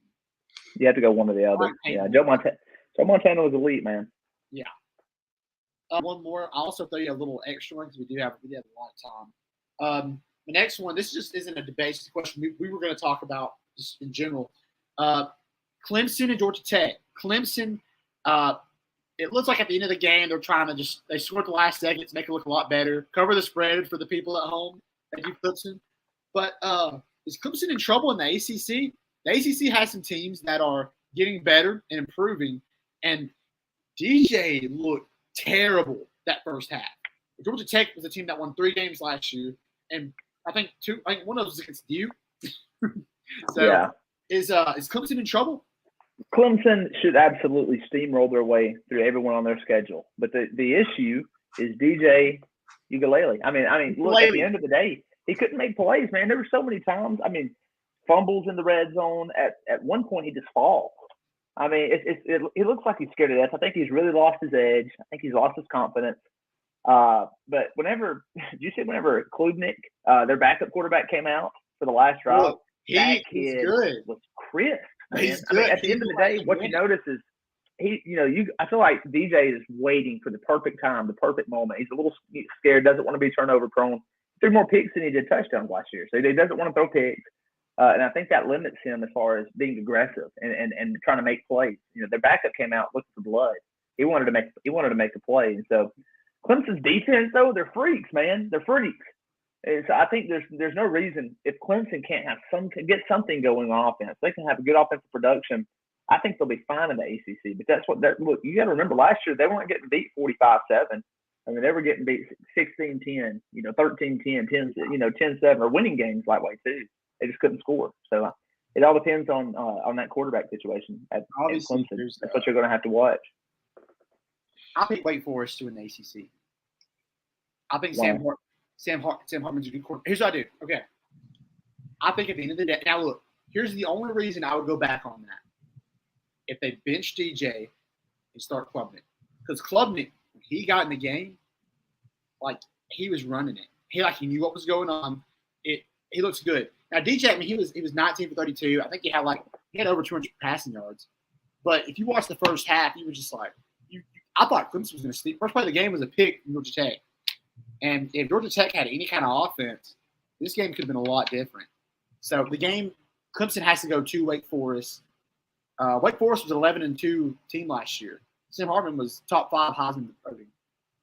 You have to go one or the other. Yeah, Joe Montana was elite, man. Yeah. One more. I'll also throw you a little extra one because we have a lot of time. The next one, this just isn't a debate. It's a question we were going to talk about just in general. Clemson and Georgia Tech. Clemson, it looks like at the end of the game they're trying to they scored the last second to make it look a lot better. Cover the spread for the people at home. Thank you, Clemson. But is Clemson in trouble in the ACC? The ACC has some teams that are getting better and improving, and DJ looked terrible that first half. Georgia Tech was a team that won 3 games last year, and I think one of those was against Duke. Is Clemson in trouble? Clemson should absolutely steamroll their way through everyone on their schedule, but the issue is DJ Uiagalelei. I mean, look, at the end of the day, he couldn't make plays, man. There were so many times. I mean, fumbles in the red zone. At one point, he just falls. I mean, it looks like he's scared to death. I think he's really lost his edge. I think he's lost his confidence. But whenever Klubnik, their backup quarterback, came out for the last drive, that kid was crisp. He's good. At the end of the day, what you notice is I feel like DJ is waiting for the perfect time, the perfect moment. He's a little scared, doesn't want to be turnover prone. Threw more picks than he did touchdowns last year, so he doesn't want to throw picks. And I think that limits him as far as being aggressive and trying to make plays. Their backup came out looking for blood. He wanted to make a play, and so Clemson's defense, though, they're freaks, man. They're freaks. And so I think there's no reason if Clemson can't get something going on offense, they can have a good offensive production. I think they'll be fine in the ACC. But that's look. You got to remember, last year they weren't getting beat 45-7. I mean, they were getting beat 16-10, 13-10, 10-7, or winning games that way too. They just couldn't score. So it all depends on that quarterback situation at Clemson. That's what you're going to have to watch. I think Wake Forest to win the ACC. I think Sam Hartman's a good quarterback. Here's what I do. Okay. I think at the end of the day, now look, here's the only reason I would go back on that. If they bench DJ and start Klubnik. Because Klubnik, when he got in the game, he was running it. He knew what was going on. He looks good. Now DJ, I mean, he was 19 for 32. I think he had over 200 passing yards. But if you watch the first half, you were just like, I thought Clemson was going to sleep. First play of the game was a pick from Georgia Tech. And if Georgia Tech had any kind of offense, this game could have been a lot different. So the game, Clemson has to go to Wake Forest. Wake Forest was an 11-2 team last year. Sam Hartman was top 5 Heisman voting.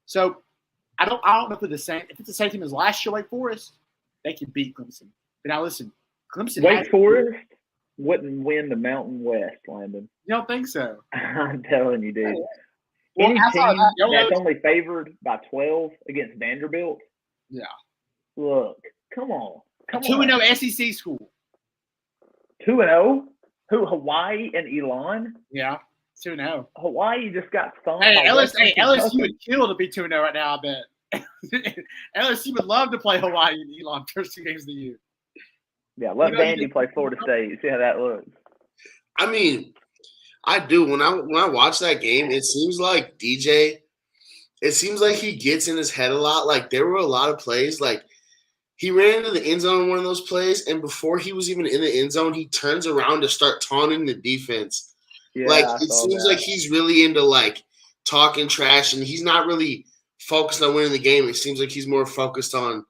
So I don't know if it's the same team as last year, Wake Forest, they can beat Clemson. But now listen, Clemson. Wake Forest wouldn't win the Mountain West, Landon. You don't think so? I'm telling you, dude. Any team that's only favored by 12 against Vanderbilt. Yeah. Look, come on. 2-0 SEC school. 2-0? Who, Hawaii and Elon? Yeah, 2-0. Hawaii just got thumped. Hey, LSU would kill to be 2-0 right now, I bet. LSU would love to play Hawaii and Elon first 2 games of the year. Yeah, let Vandy play Florida State. See how that looks. I mean, I do. When I watch that game, it seems like DJ, it seems like he gets in his head a lot. Like, there were a lot of plays. Like, he ran into the end zone in one of those plays, and before he was even in the end zone, he turns around to start taunting the defense. Yeah, it seems like he's really into, talking trash, and he's not really focused on winning the game. It seems like he's more focused on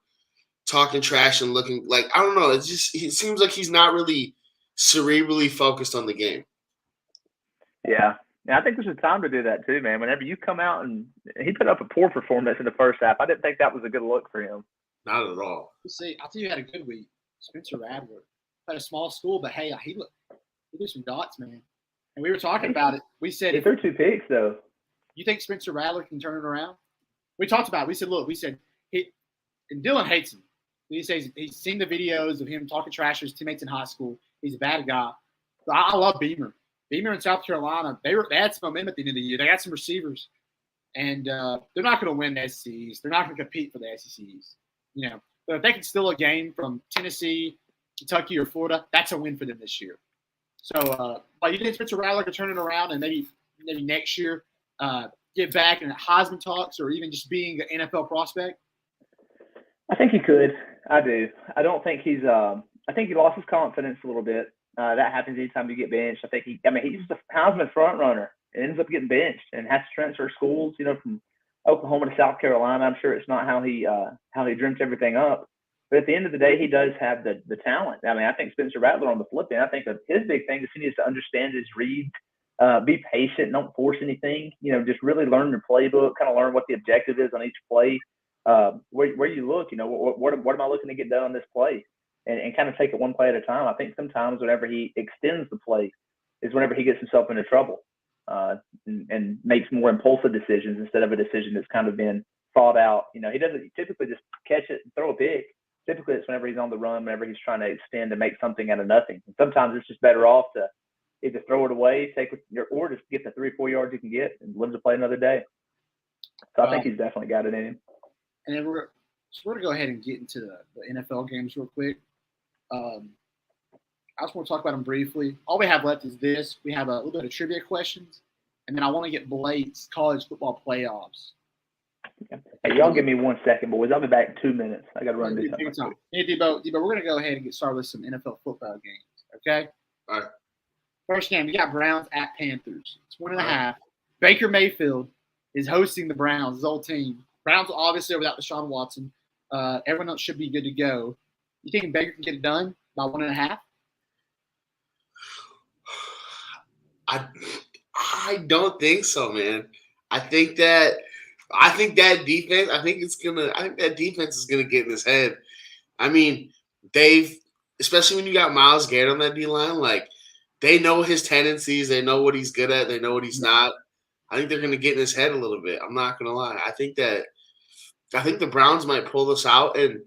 talking trash and looking like, I don't know. It seems like he's not really cerebrally focused on the game. Yeah. I think there's a time to do that too, man. Whenever you come out and he put up a poor performance in the first half, I didn't think that was a good look for him. Not at all. See, I think you had a good week. Spencer Rattler had a small school, but hey, he threw some dots, man. And we were talking about it. We said he threw 2 picks though. You think Spencer Rattler can turn it around? We talked about it. We said and Dylan hates him. He says he's seen the videos of him talking trash to his teammates in high school. He's a bad guy. But I love Beamer. Beamer in South Carolina, they had some momentum at the end of the year. They got some receivers. And they're not going to win the SECs. They're not going to compete for the SECs. But if they can steal a game from Tennessee, Kentucky, or Florida, that's a win for them this year. So, but you think Spencer Rattler could turn it around and maybe next year get back in Heisman talks or even just being an NFL prospect? I think he could. I do. I don't think he's I think he lost his confidence a little bit. That happens anytime you get benched. I think he's a Heisman front runner and ends up getting benched and has to transfer schools, from Oklahoma to South Carolina. I'm sure it's not how he dreamt everything up. But at the end of the day, he does have the talent. I think Spencer Rattler on the flip end, I think that his big thing is he needs to understand his reads, be patient, don't force anything. Just really learn your playbook, kind of learn what the objective is on each play. Where you look, what am I looking to get done on this play? And kind of take it one play at a time. I think sometimes whenever he extends the play is whenever he gets himself into trouble and makes more impulsive decisions instead of a decision that's kind of been thought out. He doesn't typically just catch it and throw a pick. Typically, it's whenever he's on the run, whenever he's trying to extend and make something out of nothing. And sometimes it's just better off to either throw it away, or just get the 3 or 4 yards you can get and live to play another day. So I think he's definitely got it in him. And then we're going to go ahead and get into the NFL games real quick. I just want to talk about them briefly. All we have left is this. We have a little bit of trivia questions, and then I want to get Blake's college football playoffs. Hey, y'all give me 1 second, boys. I'll be back in 2 minutes. I got to run this. Hey, Debo, we're going to go ahead and get started with some NFL football games, okay? All right. First game, we got Browns at Panthers. It's 1.5. Baker Mayfield is hosting the Browns, his old team. Browns obviously are without Deshaun Watson. Everyone else should be good to go. You think Baker can get it done by 1.5? I don't think so, man. I think that defense. I think that defense is gonna get in his head. I mean, especially when you got Myles Garrett on that D line, like they know his tendencies, they know what he's good at, they know what he's not. I think they're gonna get in his head a little bit. I'm not gonna lie. I think the Browns might pull this out. And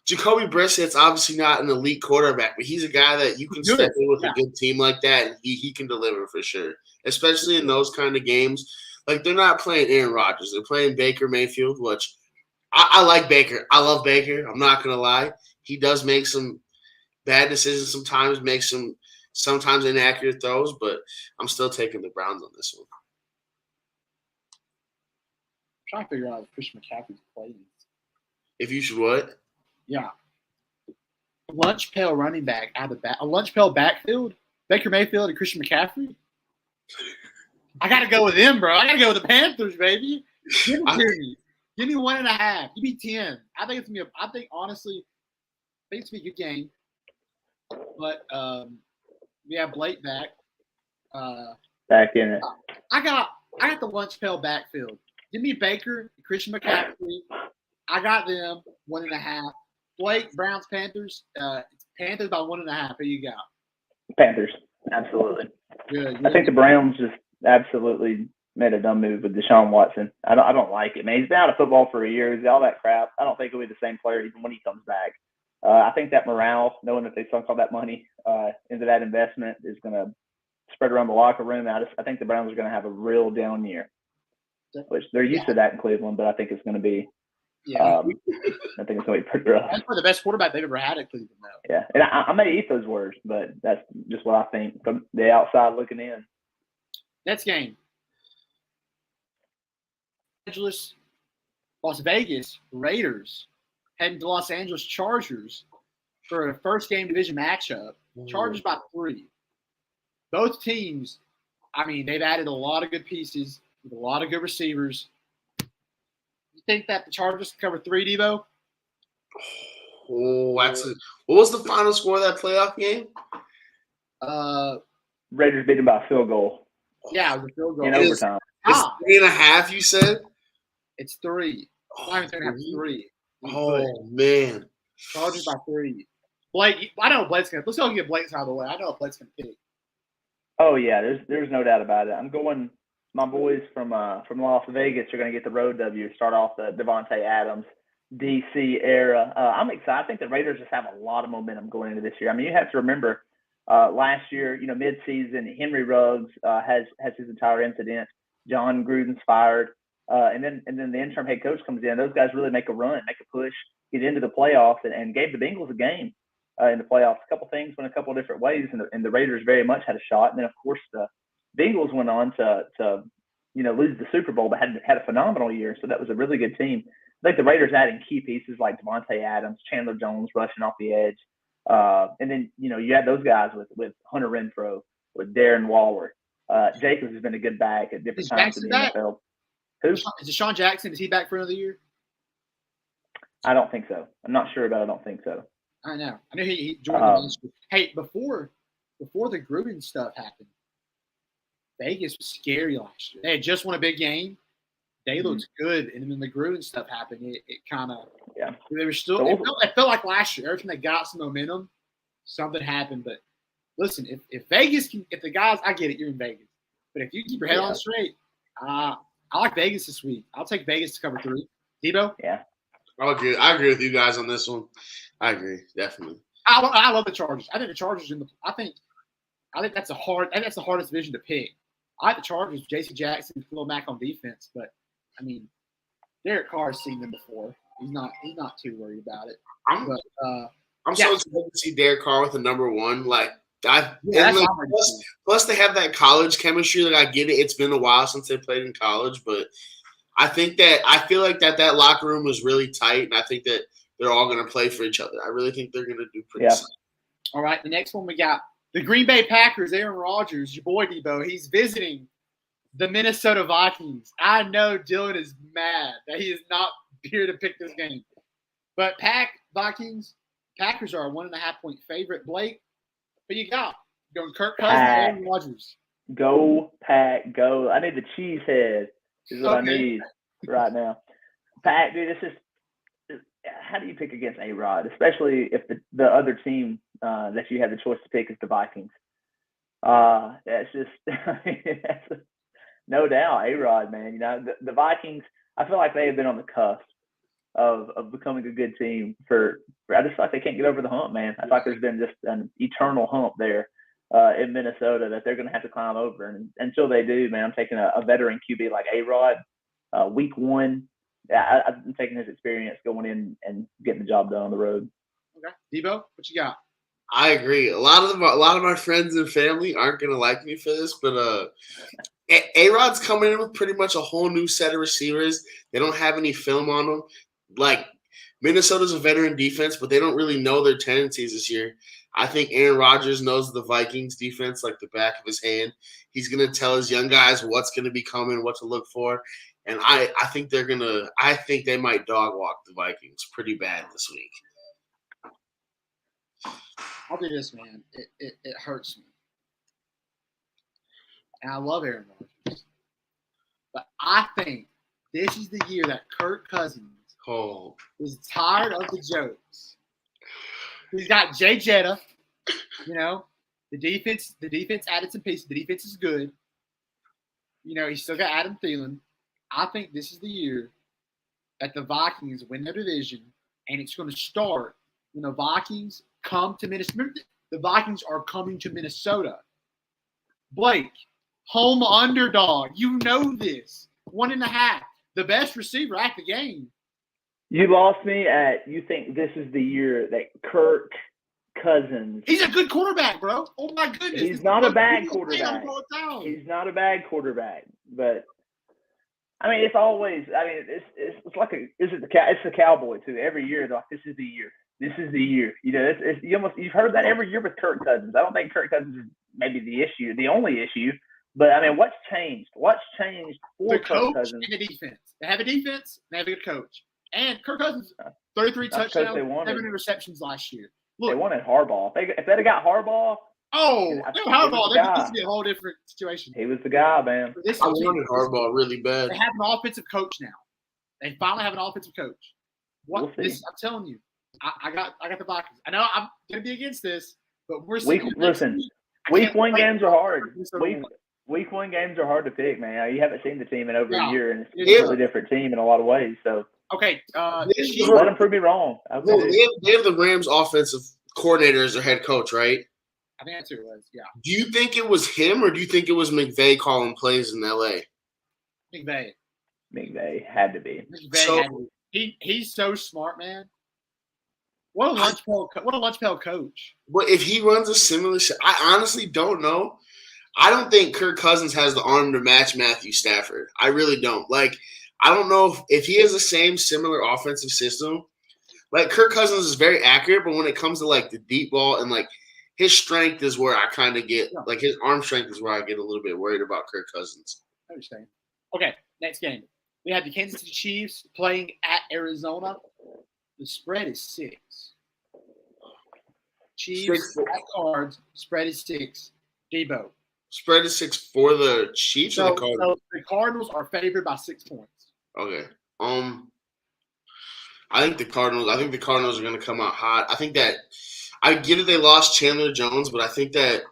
Jacoby Brissett's obviously not an elite quarterback, but he's a guy that you can step in with a good team like that, and he can deliver for sure. Especially in those kind of games. Like, they're not playing Aaron Rodgers. They're playing Baker Mayfield, which I like Baker. I love Baker. I'm not going to lie. He does make some bad decisions sometimes, makes some sometimes inaccurate throws, but I'm still taking the Browns on this one. I'm trying to figure out if Christian McCaffrey's playing. If you should what? Yeah. Lunch pail running back out of the back. A lunch pail backfield? Baker Mayfield and Christian McCaffrey? I got to go with them, bro. I got to go with the Panthers, baby. Give it to me. Give me 1.5. Give me 10. I think it's going to be honestly, it's going to be a good game. But we have Blake back. Back in it. I got the lunch pail backfield. Give me Baker, Christian McCaffrey. I got them 1.5. Blake, Browns, Panthers. Panthers by 1.5. Who you got? Panthers, absolutely. Good. I think the Browns just absolutely made a dumb move with Deshaun Watson. I don't like it, man. He's been out of football for a year. He's got all that crap. I don't think he'll be the same player even when he comes back. I think that morale, knowing that they sunk all that money into that investment, is going to spread around the locker room. I think the Browns are going to have a real down year, which they're used to that in Cleveland, but I think it's going to be I think it's going to be pretty rough. That's for the best quarterback they've ever had at Cleveland, though. Yeah, and I may eat those words, but that's just what I think from the outside looking in. Next game. Las Vegas Raiders heading to Los Angeles Chargers for a first game division matchup. Chargers by 3. Both teams, I mean, they've added a lot of good pieces with a lot of good receivers. You think that the Chargers can cover 3, Debo? Oh, what was the final score of that playoff game? Raiders beat them by a field goal. Yeah, it was a field goal. In overtime. It's 3.5, you said? It's 3. Not even 3.5, 3. Oh, man. Chargers by 3. Blake, I know Blake's going to – let's go get Blake's out of the way. I know Blake's going to pick. Oh, yeah, there's no doubt about it. I'm going – my boys from Las Vegas are going to get the road W, start off the Devontae Adams DC era. I'm excited. I think the Raiders just have a lot of momentum going into this year. I mean, you have to remember last year, mid-season, Henry Ruggs has his entire incident. John Gruden's fired. And then the interim head coach comes in. Those guys really make a run, make a push, get into the playoffs, and gave the Bengals a game in the playoffs. A couple things went a couple different ways, and the Raiders very much had a shot. And then, of course, the Bengals went on to lose the Super Bowl, but had a phenomenal year. So that was a really good team. I think the Raiders adding key pieces like Devontae Adams, Chandler Jones rushing off the edge. And then, you had those guys with Hunter Renfrow, with Darren Waller. Jacobs has been a good back at different times in the NFL. Who? Is Deshaun Jackson, is he back for another year? I don't think so. I'm not sure, but I don't think so. I know. I knew he joined the ministry. Hey, before the Gruden stuff happened, Vegas was scary last year. They had just won a big game. They looked good, and then the Gruden stuff happened. It kind of they were still. It felt like last year. Every time they got some momentum, something happened. But listen, if Vegas can, if the guys, I get it, you're in Vegas, but if you keep your head on straight, I like Vegas this week. I'll take Vegas to cover 3. Debo? Yeah, I agree with you guys on this one. I agree, definitely. I love the Chargers. I think the Chargers I think that's the hardest division to pick. I like the Chargers, J.C. Jackson, Khalil Mack on defense, but I mean, Derek Carr's seen them before. He's not too worried about it. I'm so excited to see Derek Carr with the number 1. Plus they have that college chemistry. Like, I get it. It's been a while since they played in college, but I feel like that locker room was really tight, and I think that they're all going to play for each other. I really think they're going to do pretty solid. All right, the next one we got The Green Bay Packers, Aaron Rodgers, your boy Debo, he's visiting the Minnesota Vikings. I know Dylan is mad that he is not here to pick this game. But Packers are a 1.5-point favorite. Blake, but you got going Kirk Cousins, Aaron Rodgers. Go Pack, go! I need the cheese head. Is what I need right now. Pack, dude, it's just how do you pick against A-Rod, especially if the other team that you have the choice to pick is the Vikings? That's just no doubt A-Rod, man. You know the Vikings. I feel like they have been on the cusp of becoming a good team for. I just feel like they can't get over the hump, man. I feel like there's been just an eternal hump there in Minnesota that they're going to have to climb over. And until they do, man, I'm taking a veteran QB like A-Rod. Week 1, I'm taking his experience going in and getting the job done on the road. Okay, Debo, what you got? I agree. A lot of my friends and family aren't going to like me for this, but A-Rod's coming in with pretty much a whole new set of receivers. They don't have any film on them. Like, Minnesota's a veteran defense, but they don't really know their tendencies this year. I think Aaron Rodgers knows the Vikings defense like the back of his hand. He's going to tell his young guys what's going to be coming, what to look for. And I think they might dog walk the Vikings pretty bad this week. I'll do this, man. It hurts me. And I love Aaron Rodgers. But I think this is the year that Kirk Cousins is tired of the jokes. He's got Jay Jetta. You know, the defense added some pieces. The defense is good. You know, he's still got Adam Thielen. I think this is the year that the Vikings win their division, and it's going to start when the Vikings come to Minnesota. Remember, the Vikings are coming to Minnesota. Blake, home underdog. You know this. 1.5. The best receiver at the game. You lost me at you think this is the year that Kirk Cousins. He's a good quarterback, bro. Oh, my goodness. He's not a bad quarterback. He's not a bad quarterback. But, I mean, it's always – I mean, it's like it's the Cowboy, too. Every year, they're like, this is the year. This is the year. You know, you've heard that every year with Kirk Cousins. I don't think Kirk Cousins is maybe the only issue. But, I mean, what's changed? What's changed for Kirk Cousins? And the defense. They have a defense. They have a good coach. And Kirk Cousins, 33 touchdowns, 7 interceptions last year. Look, they wanted Harbaugh. If they'd have got Harbaugh. Harbaugh. This would be a whole different situation. He was the guy, man. I wanted Harbaugh really bad. They have an offensive coach now. They finally have an offensive coach. I'm telling you, I got the Vikings. I know I'm going to be against this, but we're seeing. Week 1 games are hard. Week 1 games are hard to pick, man. You haven't seen the team in over a year, and it's a really different team in a lot of ways. So okay, let them prove me wrong. They have the Rams' offensive coordinator as their head coach, right? I think that's who it was. Yeah. Do you think it was him, or do you think it was McVay calling plays in L.A.? McVay had to be. He's so smart, man. What a lunch pail coach. But if he runs a similar – I honestly don't know. I don't think Kirk Cousins has the arm to match Matthew Stafford. I really don't. Like, I don't know if he has the same similar offensive system. Like, Kirk Cousins is very accurate, but when it comes to, like, the deep ball and, like, his strength is where I kind of get – like, his arm strength is where I get a little bit worried about Kirk Cousins. I understand. Okay, next game. We have the Kansas City Chiefs playing at Arizona. The spread is 6. Chiefs at Cards. Spread is 6. Debo. Spread is 6 for the Chiefs or the Cardinals? So the Cardinals are favored by 6 points. Okay. I think the Cardinals are going to come out hot. I think that I get it. They lost Chandler Jones, but I think that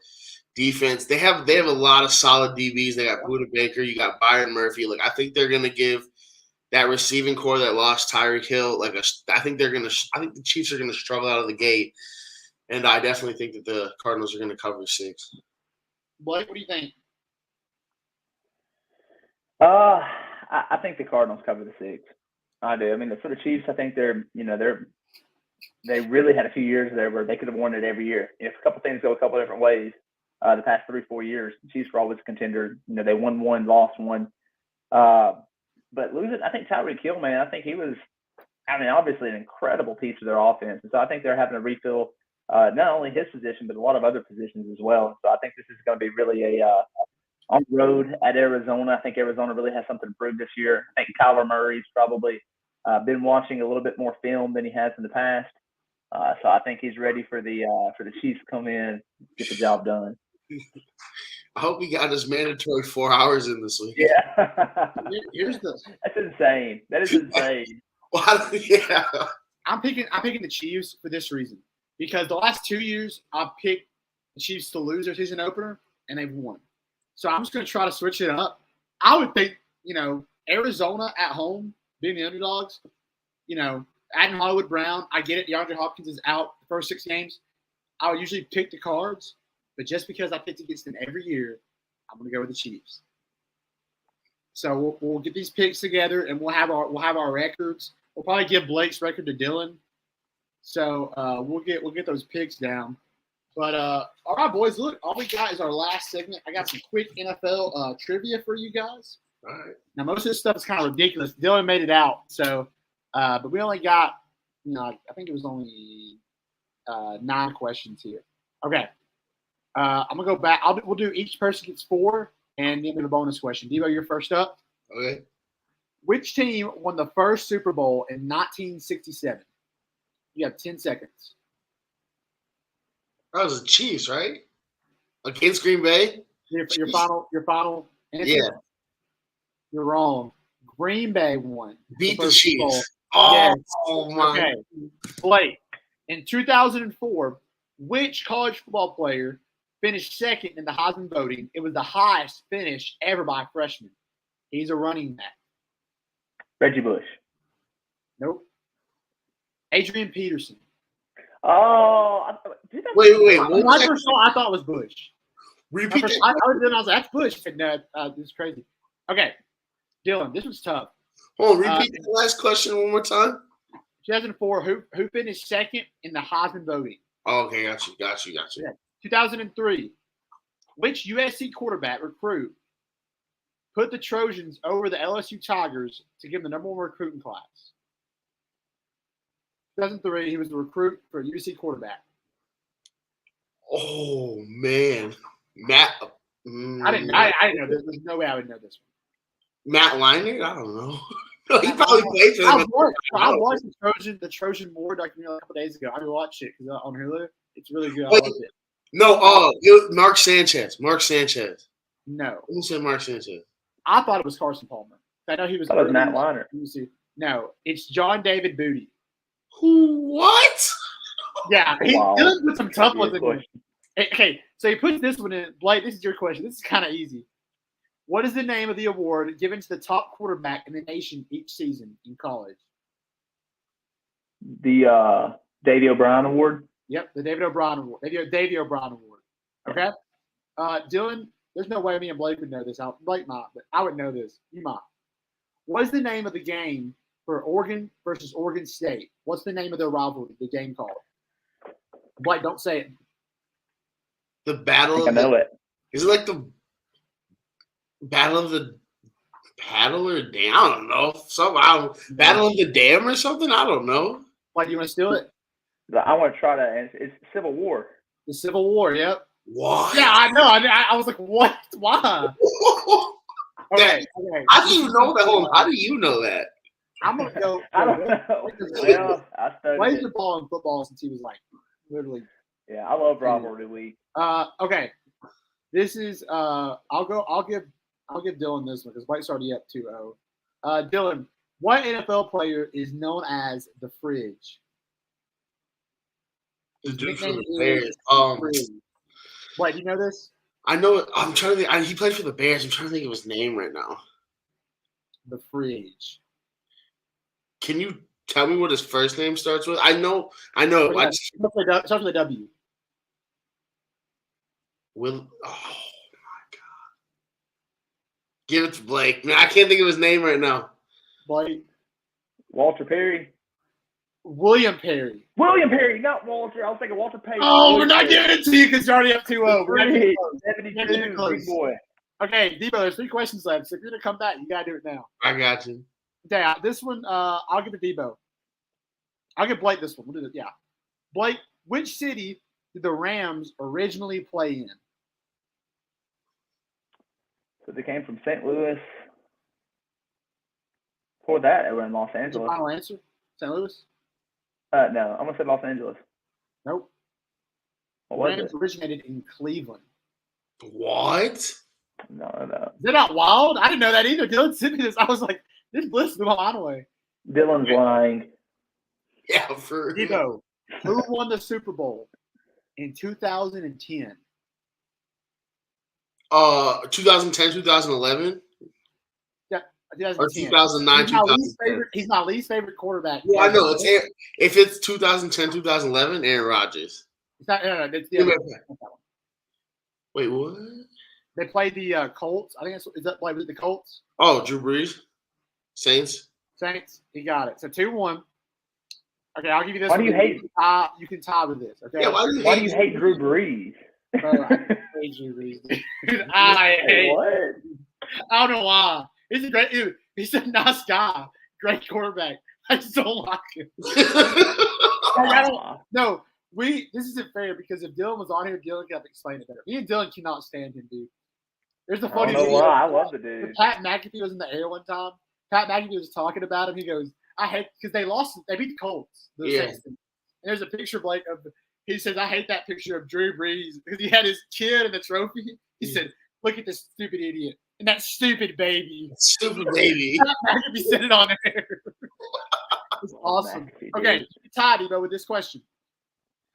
defense they have a lot of solid DBs. They got Budda Baker. You got Byron Murphy. Like, I think they're going to give that receiving core that lost Tyreek Hill I think the Chiefs are going to struggle out of the gate, and I definitely think that the Cardinals are going to cover 6. Blake, what do you think? I think the Cardinals cover the 6. I do. I mean, for the Chiefs, I think they really had a few years there where they could have won it every year. If a couple things go a couple different ways, the past 3-4 years, the Chiefs were always a contender. You know, they won 1, lost 1. But losing, I think Tyreek Hill, man, I think he was, obviously an incredible piece of their offense. And so I think they're having to refill not only his position, but a lot of other positions as well. So I think this is going to be really a on the road at Arizona. I think Arizona really has something to prove this year. I think Kyler Murray's probably been watching a little bit more film than he has in the past. So I think he's ready for the Chiefs to come in, get the job done. I hope he got his mandatory 4 hours in this week. Yeah. That's insane. That is insane. Yeah. I'm picking the Chiefs for this reason. Because the last 2 years, I've picked the Chiefs to lose their season opener, and they've won. So I'm just going to try to switch it up. I would think, Arizona at home, being the underdogs, adding Hollywood Brown. I get it. DeAndre Hopkins is out the first 6 games. I would usually pick the Cards, but just because I picked against them every year, I'm going to go with the Chiefs. So we'll get these picks together, and we'll have our records. We'll probably give Blake's record to Dylan. So we'll get those picks down. But all right, boys, look, all we got is our last segment. I got some quick NFL trivia for you guys. All right. Now, most of this stuff is kind of ridiculous. Dylan made it out, so but we only got, I think it was only 9 questions here. Okay, I'm gonna go back. We'll do each person gets 4, and then the bonus question. Debo, you're first up. Okay. Which team won the first Super Bowl in 1967? You have 10 seconds. That was the Chiefs, right? Against Green Bay? Your final answer? Yeah. You're wrong. Green Bay won. Beat the first Super Bowl. Chiefs. Oh, Yes. my. Okay. Blake, in 2004, which college football player finished second in the Heisman voting? It was the highest finish ever by a freshman. He's a running back. Reggie Bush. Nope. Adrian Peterson. Oh, wait. When I first saw it, I thought it was Bush. Repeat that. I was like, that's Bush. I said, no, this is crazy. Okay, Dylan, this was tough. Hold on, repeat the last question one more time. 2004, who finished second in the Heisman voting? Oh, okay, got you. Yeah. 2003, which USC quarterback recruit put the Trojans over the LSU Tigers to give them the #1 recruiting class? 2003, he was the recruit for USC quarterback. Oh man, Matt. I didn't know this. There's no way I would know this one. Matt Leinart? I don't know. He probably played for them. I watched the Trojan War documentary a couple days ago. I watched it because on Hulu. It's really good. I loved it. No, it was Mark Sanchez. No. Who said Mark Sanchez? I thought it was Carson Palmer. I know he was. That was Matt Leinart. No, it's John David Booty. What? Yeah, he's good with some tough ones. Question. Okay, so he puts this one in. Blake, this is your question. This is kind of easy. What is the name of the award given to the top quarterback in the nation each season in college? The Davey O'Brien Award? Yep, the David O'Brien Award. Davey O'Brien Award. Okay? Dylan, there's no way me and Blake would know this. Blake might, but I would know this. You might. What is the name of the game for Oregon versus Oregon State? What's the name of their rivalry, the game called? Blake, don't say it. The Battle I know it. Is it like the Battle of the Paddle or Dam? I don't know. Battle of the Dam or something? I don't know. Why, do you want to steal it? I want to try to answer. It's Civil War. The Civil War, yep. What? Yeah, I know. I was like, what? Why? Okay. How do you know that? How do you know that? I'm going to go. I don't know. Well, I studied Plays the ball in football since he was like literally. Yeah, I love rivalry week. Okay. This is I'll give Dylan this one because Blake's already up 2-0. Dylan, what NFL player is known as the Fridge? The dude for the Bears. Wait, do you know this? I know it. I'm trying to think. He played for the Bears. I'm trying to think of his name right now. The Fridge. Can you tell me what his first name starts with? I know. Starts with a W. Oh my God. Give it to Blake. Man, I can't think of his name right now. Blake. Walter Perry. William Perry. William Perry, not Walter. I was thinking Walter Payton. Oh, we're not giving it to you because you're already up 2-0. 72, big boy. Okay, Debo, there's 3 questions left. So if you're going to come back, you got to do it now. I got you. Okay, this one, I'll give it to Debo. I'll give Blake this one. We'll do it. Yeah. Blake, Which city did the Rams originally play in? So they came from St. Louis. Before that, they were in Los Angeles. Final answer? St. Louis? No, I'm gonna say Los Angeles. Nope. What was Rams it? originated in Cleveland. What? No. Is that not wild? I didn't know that either. Dylan sent me this. I was like, this bliss blew my mind away. Dylan's lying. Yeah, for Debo, who won the Super Bowl in 2010? 2010, 2011? Yeah, Or 2009, He's my least favorite quarterback. Yeah, I know. If it's 2010, 2011, Aaron Rodgers. It's not. No, it's the other one. Wait, what? They played the Colts. I think is that was it the Colts? Oh, Drew Brees, Saints. He got it. So 2-1. Okay, I'll give you this. Why do you hate? You can tie with this. Okay. Yeah, why do you hate Drew Brees? Bro, I hate Drew Brees, dude. I hate. What? I don't know why. He's a great. Dude, he's a nice guy. Great quarterback. I just don't like him. No. This isn't fair because if Dylan was on here, Dylan could have explained it better. Me and Dylan cannot stand him, dude. There's a funny video. I love the dude. Pat McAfee was in the air one time. Pat McAfee was talking about him. He goes, I hate because they beat the Colts. And there's a picture, Blake, he says, I hate that picture of Drew Brees because he had his kid and the trophy. He said, look at this stupid idiot and that stupid baby. Stupid baby. Pat McAfee said it on air. It's awesome. Okay, tied, Ebo, with this question.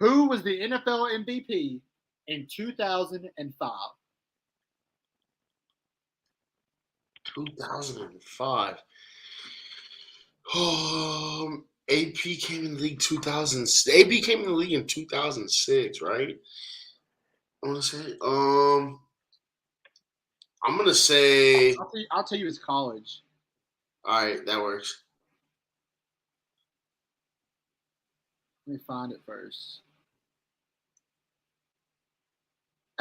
Who was the NFL MVP in 2005? 2005. AP came in the league 2000. AP came in the league in 2006, right? I want to say. I'm gonna say. I'll tell you his college. All right, that works. Let me find it first.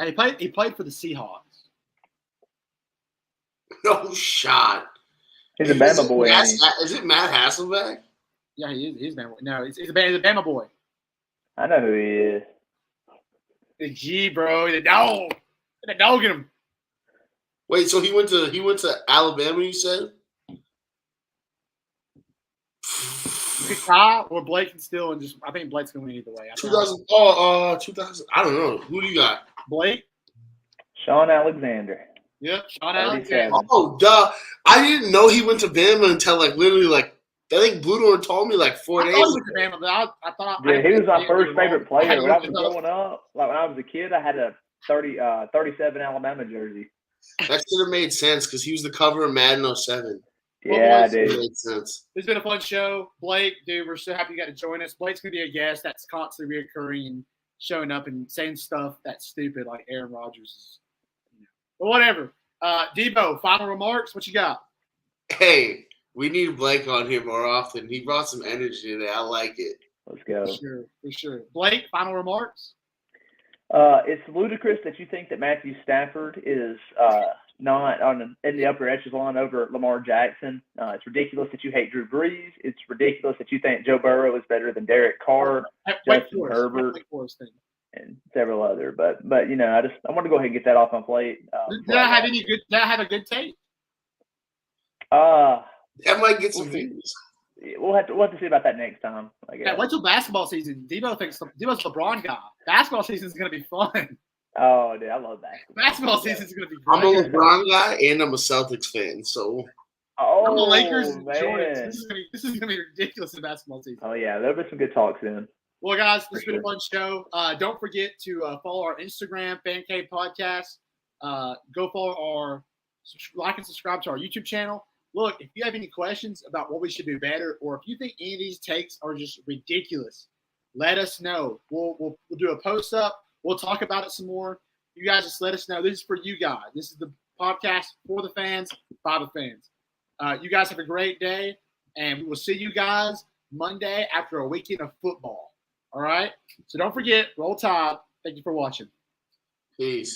He played for the Seahawks. No shot. He's a Bama boy. Is it Matt Hasselbeck? Yeah, he is. He's Bama boy. No, he's a Bama boy. I know who he is. The G, bro. The dog. The dog in him. Wait, so he went to Alabama, you said? You could tie or Blake can still and just I think Blake's gonna win either way. 2000. 2000. I don't know. Who do you got? Blake? Shaun Alexander. Yep, Shaun Alexander. Oh, duh. I didn't know he went to Bama until literally I think Blue told me 4 days. I thought he went to Bama, but I thought he was my first favorite player. When I was growing up, when I was a kid, I had a 37 Alabama jersey. That should have made sense because he was the cover of Madden 07. Yeah, dude. It made sense. It's been a fun show. Blake, dude, we're so happy you got to join us. Blake's going to be a guest that's constantly reoccurring, showing up and saying stuff that's stupid like Aaron Rodgers. But whatever. Debo, final remarks? What you got? Hey, we need Blake on here more often. He brought some energy today. I like it. Let's go. For sure. Blake, final remarks? It's ludicrous that you think that Matthew Stafford is not in the upper echelon over Lamar Jackson. It's ridiculous that you hate Drew Brees. It's ridiculous that you think Joe Burrow is better than Derek Carr, Justin Herbert, and several other. But I want to go ahead and get that off my plate. Did I have a good take? That might get some views. We'll have to see about that next time. I guess. Yeah, wait till basketball season. Debo thinks Debo's a LeBron guy. Basketball season is going to be fun. Oh, dude, I love basketball. Basketball season is going to be fun. I'm a LeBron guy and I'm a Celtics fan, so. I'm the Lakers and Jordan. This is going to be ridiculous in basketball season. Oh, yeah. There'll be some good talks in. Well, guys, this has been a fun show. Don't forget to follow our Instagram, Fan Cave Podcast. Go follow like and subscribe to our YouTube channel. Look, if you have any questions about what we should do better, or if you think any of these takes are just ridiculous, let us know. We'll do a post up. We'll talk about it some more. You guys just let us know. This is for you guys. This is the podcast for the fans, by the fans. You guys have a great day, and we will see you guys Monday after a weekend of football. All right? So don't forget, Roll Tide. Thank you for watching. Peace.